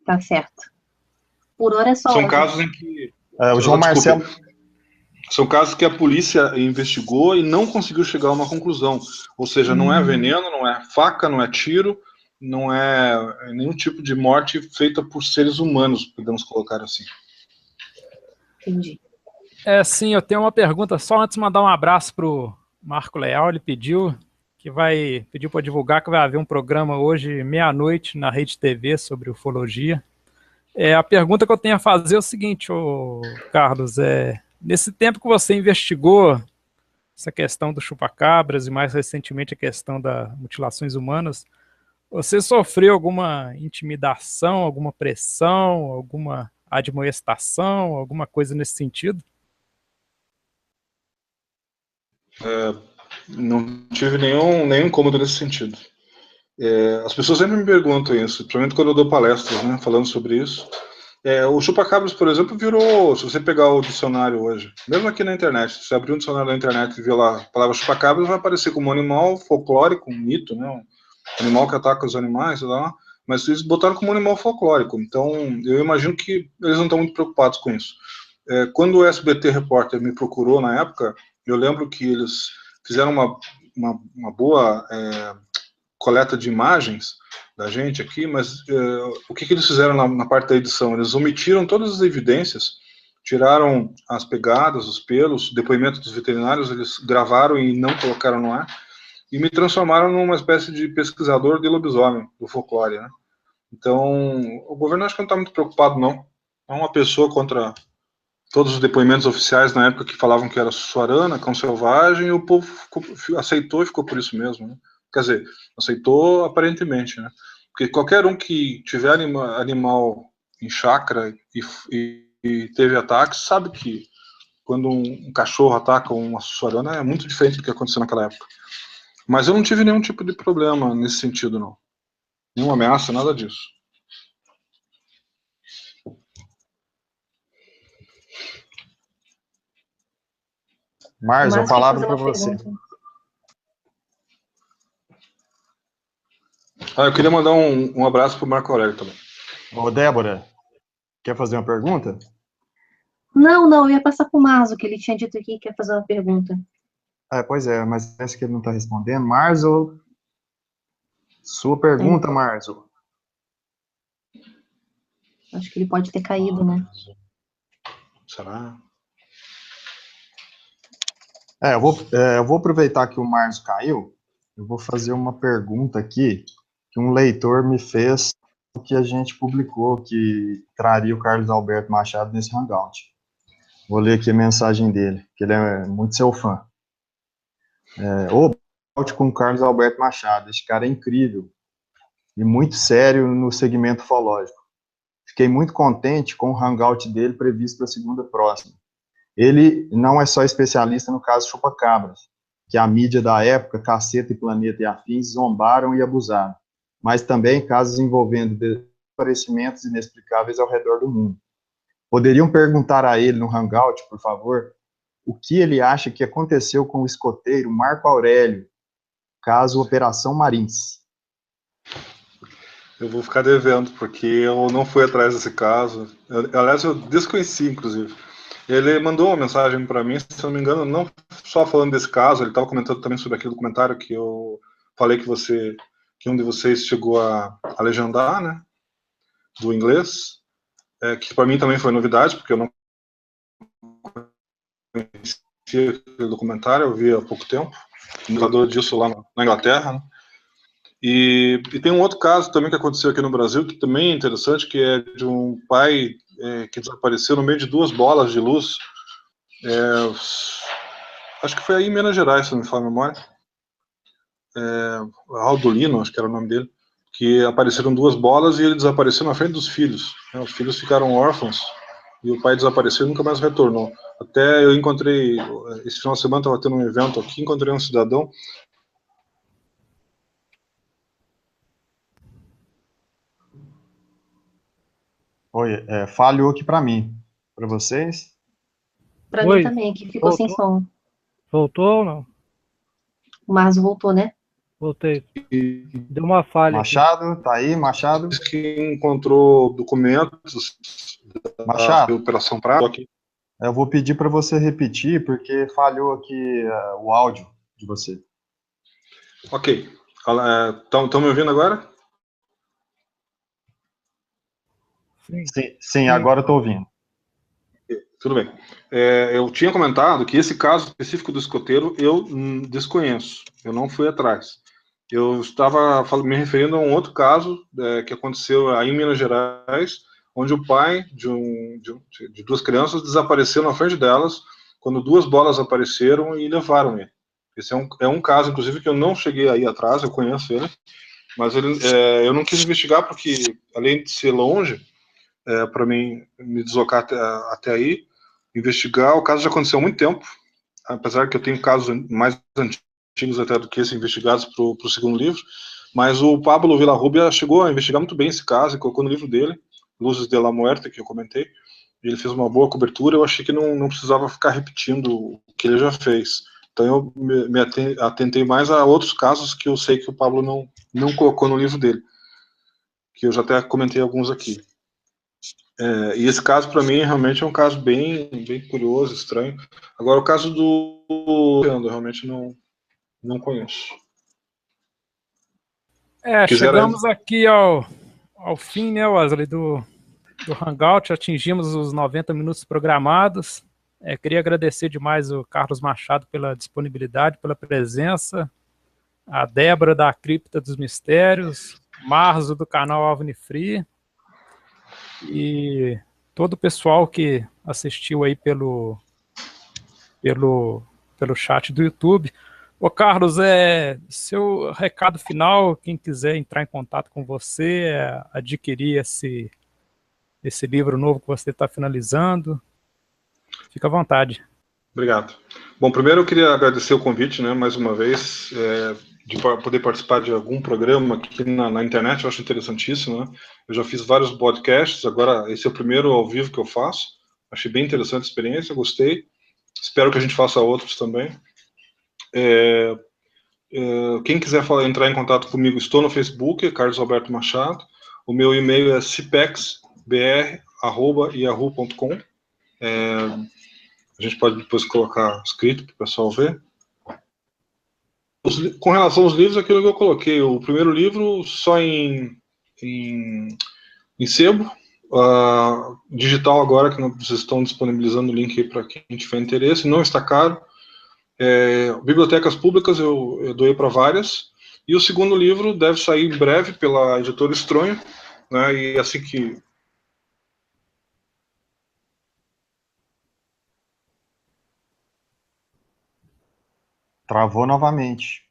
Tá certo. Por hora é só. São casos em que... o João Marcelo... São casos que a polícia investigou e não conseguiu chegar a uma conclusão. Ou seja, não é veneno, não é faca, não é tiro, não é nenhum tipo de morte feita por seres humanos, podemos colocar assim. Entendi. Sim, eu tenho uma pergunta, só antes de mandar um abraço pro Marco Leal, ele pediu para divulgar que vai haver um programa hoje, meia-noite, na Rede TV sobre ufologia. A pergunta que eu tenho a fazer é o seguinte, Carlos, nesse tempo que você investigou essa questão do chupacabras e mais recentemente a questão das mutilações humanas, você sofreu alguma intimidação, alguma pressão, alguma admoestação, alguma coisa nesse sentido? Não tive nenhum incômodo nesse sentido. As pessoas sempre me perguntam isso, principalmente quando eu dou palestras, né, falando sobre isso. O chupacabras, por exemplo, virou, se você pegar o dicionário hoje, mesmo aqui na internet, se você abrir um dicionário da internet e ver lá a palavra chupacabras, vai aparecer como um animal folclórico, um mito, né, um animal que ataca os animais, lá, mas eles botaram como um animal folclórico, então eu imagino que eles não estão muito preocupados com isso. Quando o SBT Repórter me procurou na época, eu lembro que eles fizeram uma boa coleta de imagens da gente aqui, mas o que eles fizeram na parte da edição? Eles omitiram todas as evidências, tiraram as pegadas, os pelos, depoimento dos veterinários, eles gravaram e não colocaram no ar, e me transformaram numa espécie de pesquisador de lobisomem, do folclore, né? Então, o governo acho que não está muito preocupado, não. É uma pessoa contra todos os depoimentos oficiais na época que falavam que era suarana, cão selvagem, e o povo aceitou e ficou por isso mesmo, né? Quer dizer, aceitou aparentemente, né? Porque qualquer um que tiver animal em chácara e teve ataques, sabe que quando um cachorro ataca uma suarana é muito diferente do que aconteceu naquela época. Mas eu não tive nenhum tipo de problema nesse sentido, não. Nenhuma ameaça, nada disso. Márcio, a palavra para você. Eu queria mandar um abraço para o Marco Aurélio também. Ô, Débora, quer fazer uma pergunta? Não, eu ia passar para o Marzo, que ele tinha dito aqui que ia fazer uma pergunta. Pois é, mas parece que ele não está respondendo. Marzo, sua pergunta, Marzo. Acho que ele pode ter caído, né? Será? Eu vou aproveitar que o Marzo caiu, eu vou fazer uma pergunta aqui que um leitor me fez, que a gente publicou, que traria o Carlos Alberto Machado nesse Hangout. Vou ler aqui a mensagem dele, que ele é muito seu fã. Hangout com o Carlos Alberto Machado, esse cara é incrível e muito sério no segmento ufológico. Fiquei muito contente com o Hangout dele previsto para a segunda próxima. Ele não é só especialista no caso Chupacabras, que a mídia da época, Caceta e Planeta e afins, zombaram e abusaram, mas também casos envolvendo desaparecimentos inexplicáveis ao redor do mundo. Poderiam perguntar a ele no Hangout, por favor, o que ele acha que aconteceu com o escoteiro Marco Aurélio, caso Operação Marins? Eu vou ficar devendo, porque eu não fui atrás desse caso. Aliás, eu desconheci, inclusive. Ele mandou uma mensagem para mim, se eu não me engano, não só falando desse caso, ele estava comentando também sobre aquele documentário que eu falei que um de vocês chegou a legendar, né, do inglês, que para mim também foi novidade, porque eu não conhecia aquele documentário, eu vi há pouco tempo, fundador disso lá na Inglaterra, né? E tem um outro caso também que aconteceu aqui no Brasil, que também é interessante, que é de um pai que desapareceu no meio de 2 bolas de luz. Acho que foi aí em Minas Gerais, se não me falha a memória. Aldolino, acho que era o nome dele. Que apareceram 2 bolas e ele desapareceu na frente dos filhos. Os filhos ficaram órfãos e o pai desapareceu e nunca mais retornou. Até eu encontrei, esse final de semana estava tendo um evento aqui, encontrei um cidadão. Oi, falhou aqui para mim. Para vocês? Para mim também, que ficou sem som. Voltou ou não? O Marzo voltou, né? Voltei. Deu uma falha. Machado, aqui. tá aí, Machado? Diz que encontrou documentos Machado, da Operação Prato aqui. eu vou pedir para você repetir, porque falhou aqui o áudio de você. Ok. Estão me ouvindo agora? Sim, agora eu estou ouvindo. Tudo bem. Eu tinha comentado que esse caso específico do escoteiro eu desconheço. Eu não fui atrás. Eu estava me referindo a um outro caso que aconteceu aí em Minas Gerais, onde o pai de 2 crianças desapareceu na frente delas, quando 2 bolas apareceram e levaram ele. Esse é um caso, inclusive, que eu não cheguei aí atrás, eu conheço ele, mas eu não quis investigar porque, além de ser longe, para mim me deslocar até aí, investigar. O caso já aconteceu há muito tempo, apesar que eu tenho casos mais antigos até do que esse investigados para o segundo livro, mas o Pablo Villarrubia chegou a investigar muito bem esse caso e colocou no livro dele, Luzes de la Muerte, que eu comentei. Ele fez uma boa cobertura, eu achei que não precisava ficar repetindo o que ele já fez. Então eu me atentei mais a outros casos que eu sei que o Pablo não colocou no livro dele, que eu já até comentei alguns aqui. E esse caso, para mim, realmente é um caso bem curioso, estranho. Agora, o caso do eu realmente não conheço. Chegamos aqui ao fim, né, Wesley, do Hangout, atingimos os 90 minutos programados. Queria agradecer demais o Carlos Machado pela disponibilidade, pela presença, a Débora da Cripta dos Mistérios, Marzo do canal OVNI Free, e todo o pessoal que assistiu aí pelo chat do YouTube. Ô Carlos, seu recado final, quem quiser entrar em contato com você, adquirir esse livro novo que você está finalizando, fica à vontade. Obrigado. Bom, primeiro eu queria agradecer o convite, né, mais uma vez, de poder participar de algum programa aqui na internet, eu acho interessantíssimo, né? Eu já fiz vários podcasts, agora esse é o primeiro ao vivo que eu faço, achei bem interessante a experiência, gostei, espero que a gente faça outros também. quem quiser entrar em contato comigo, estou no Facebook, Carlos Alberto Machado. O meu e-mail é cipexbr@yahoo.com. A gente pode depois colocar escrito para o pessoal ver. Com relação aos livros, aquilo que eu coloquei. O primeiro livro só em sebo. Digital agora, que vocês estão disponibilizando o link para quem tiver interesse. Não está caro. Bibliotecas públicas eu doei para várias. E o segundo livro deve sair em breve pela editora Estronho, né? E assim que... Travou novamente.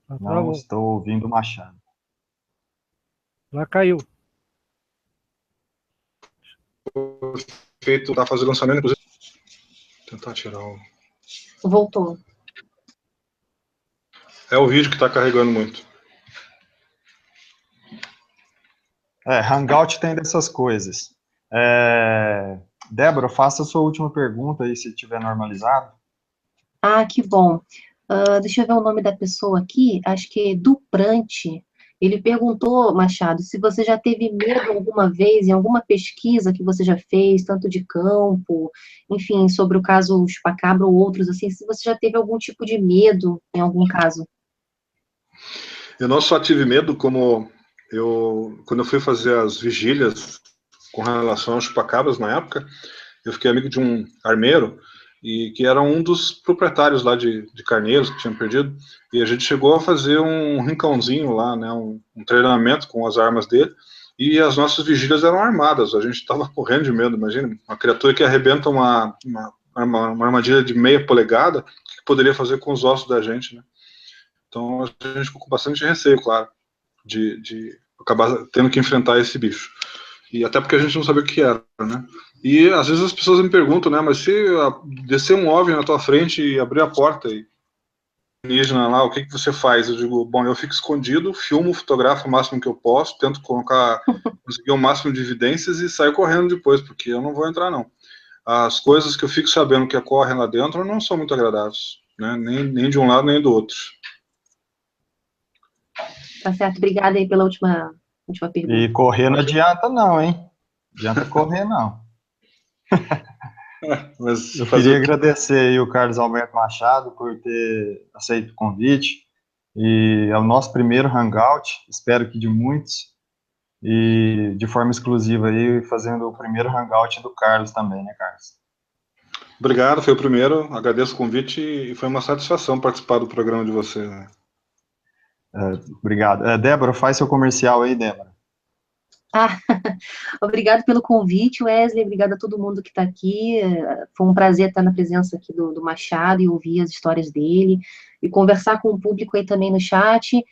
Não Não estou ouvindo o Machado. Já caiu. Feito, tá fazendo lançamento, inclusive. Tentar tirar o... Voltou. É o vídeo que está carregando muito. Hangout tem dessas coisas. Débora, faça a sua última pergunta aí, se tiver normalizado. Ah, que bom. Deixa eu ver o nome da pessoa aqui, acho que é Duprante. Ele perguntou, Machado, se você já teve medo alguma vez em alguma pesquisa que você já fez, tanto de campo, enfim, sobre o caso Chupacabra ou outros, assim, se você já teve algum tipo de medo em algum caso. Eu não só tive medo, como quando eu fui fazer as vigílias com relação aos chupacabras na época, eu fiquei amigo de um armeiro, e que era um dos proprietários lá de carneiros que tinham perdido, e a gente chegou a fazer um rincãozinho lá, né, um treinamento com as armas dele, e as nossas vigílias eram armadas, a gente estava correndo de medo. Imagina, uma criatura que arrebenta uma armadilha de meia polegada, o que poderia fazer com os ossos da gente, né? Então a gente ficou com bastante receio, claro, de acabar tendo que enfrentar esse bicho. E até porque a gente não sabia o que era, né? E às vezes as pessoas me perguntam, né, mas se descer um OVNI na tua frente e abrir a porta e alienígena lá, o que você faz? Eu digo, bom, eu fico escondido, filmo, fotografo o máximo que eu posso, tento conseguir o máximo de evidências e saio correndo depois, porque eu não vou entrar, não. As coisas que eu fico sabendo que ocorrem lá dentro não são muito agradáveis, né? Nem de um lado nem do outro. Tá certo, obrigada aí pela última pergunta. E correr não adianta não, hein? Não adianta correr, não. Mas eu queria agradecer aí o Carlos Alberto Machado por ter aceito o convite, e é o nosso primeiro Hangout, espero que de muitos, e de forma exclusiva aí, fazendo o primeiro Hangout do Carlos também, né, Carlos? Obrigado, foi o primeiro, agradeço o convite e foi uma satisfação participar do programa de vocês, né? Obrigado. Débora, faz seu comercial aí, Débora. Obrigado pelo convite, Wesley, obrigado a todo mundo que está aqui, foi um prazer estar na presença aqui do Machado e ouvir as histórias dele, e conversar com o público aí também no chat.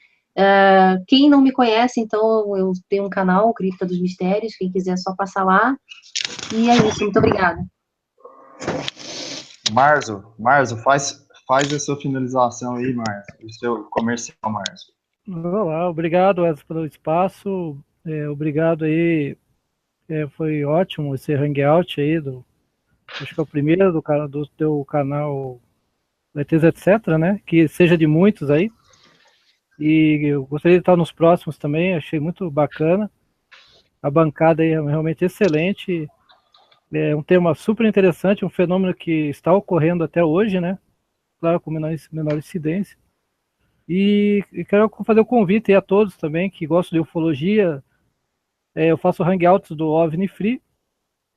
Quem não me conhece, então, eu tenho um canal, Cripta dos Mistérios, quem quiser é só passar lá, e é isso, muito obrigada. Marzo, faz a sua finalização aí, Marzo, o seu comercial, Marzo. Olá, obrigado, Wesley, pelo espaço. Obrigado aí, foi ótimo esse hangout aí, acho que é o primeiro do teu canal ETs, etc, né, que seja de muitos aí, e eu gostaria de estar nos próximos também, achei muito bacana, a bancada aí é realmente excelente, é um tema super interessante, um fenômeno que está ocorrendo até hoje, né, claro, com menor incidência, e quero fazer o convite aí a todos também que gostam de ufologia. Eu faço hangouts do OVNI Free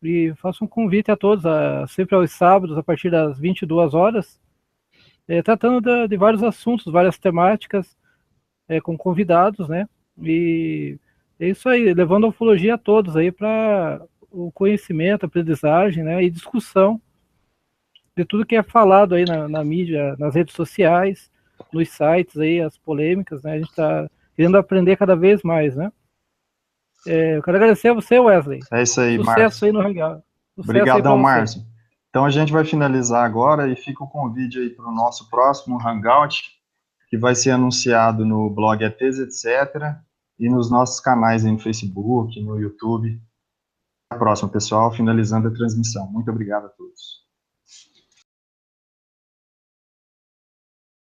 e faço um convite a todos, sempre aos sábados, a partir das 22 horas, tratando de vários assuntos, várias temáticas, com convidados, né? E é isso aí, levando a ufologia a todos aí para o conhecimento, aprendizagem, né? E discussão de tudo que é falado aí na mídia, nas redes sociais, nos sites aí, as polêmicas, né? A gente está querendo aprender cada vez mais, né? Eu quero agradecer a você, Wesley. É isso aí, Sucesso Márcio. aí no Hangout. Obrigadão, Márcio. Então a gente vai finalizar agora e fica o convite aí para o nosso próximo Hangout, que vai ser anunciado no blog ETs, etc. e nos nossos canais aí no Facebook, no YouTube. Até a próxima, pessoal, finalizando a transmissão. Muito obrigado a todos.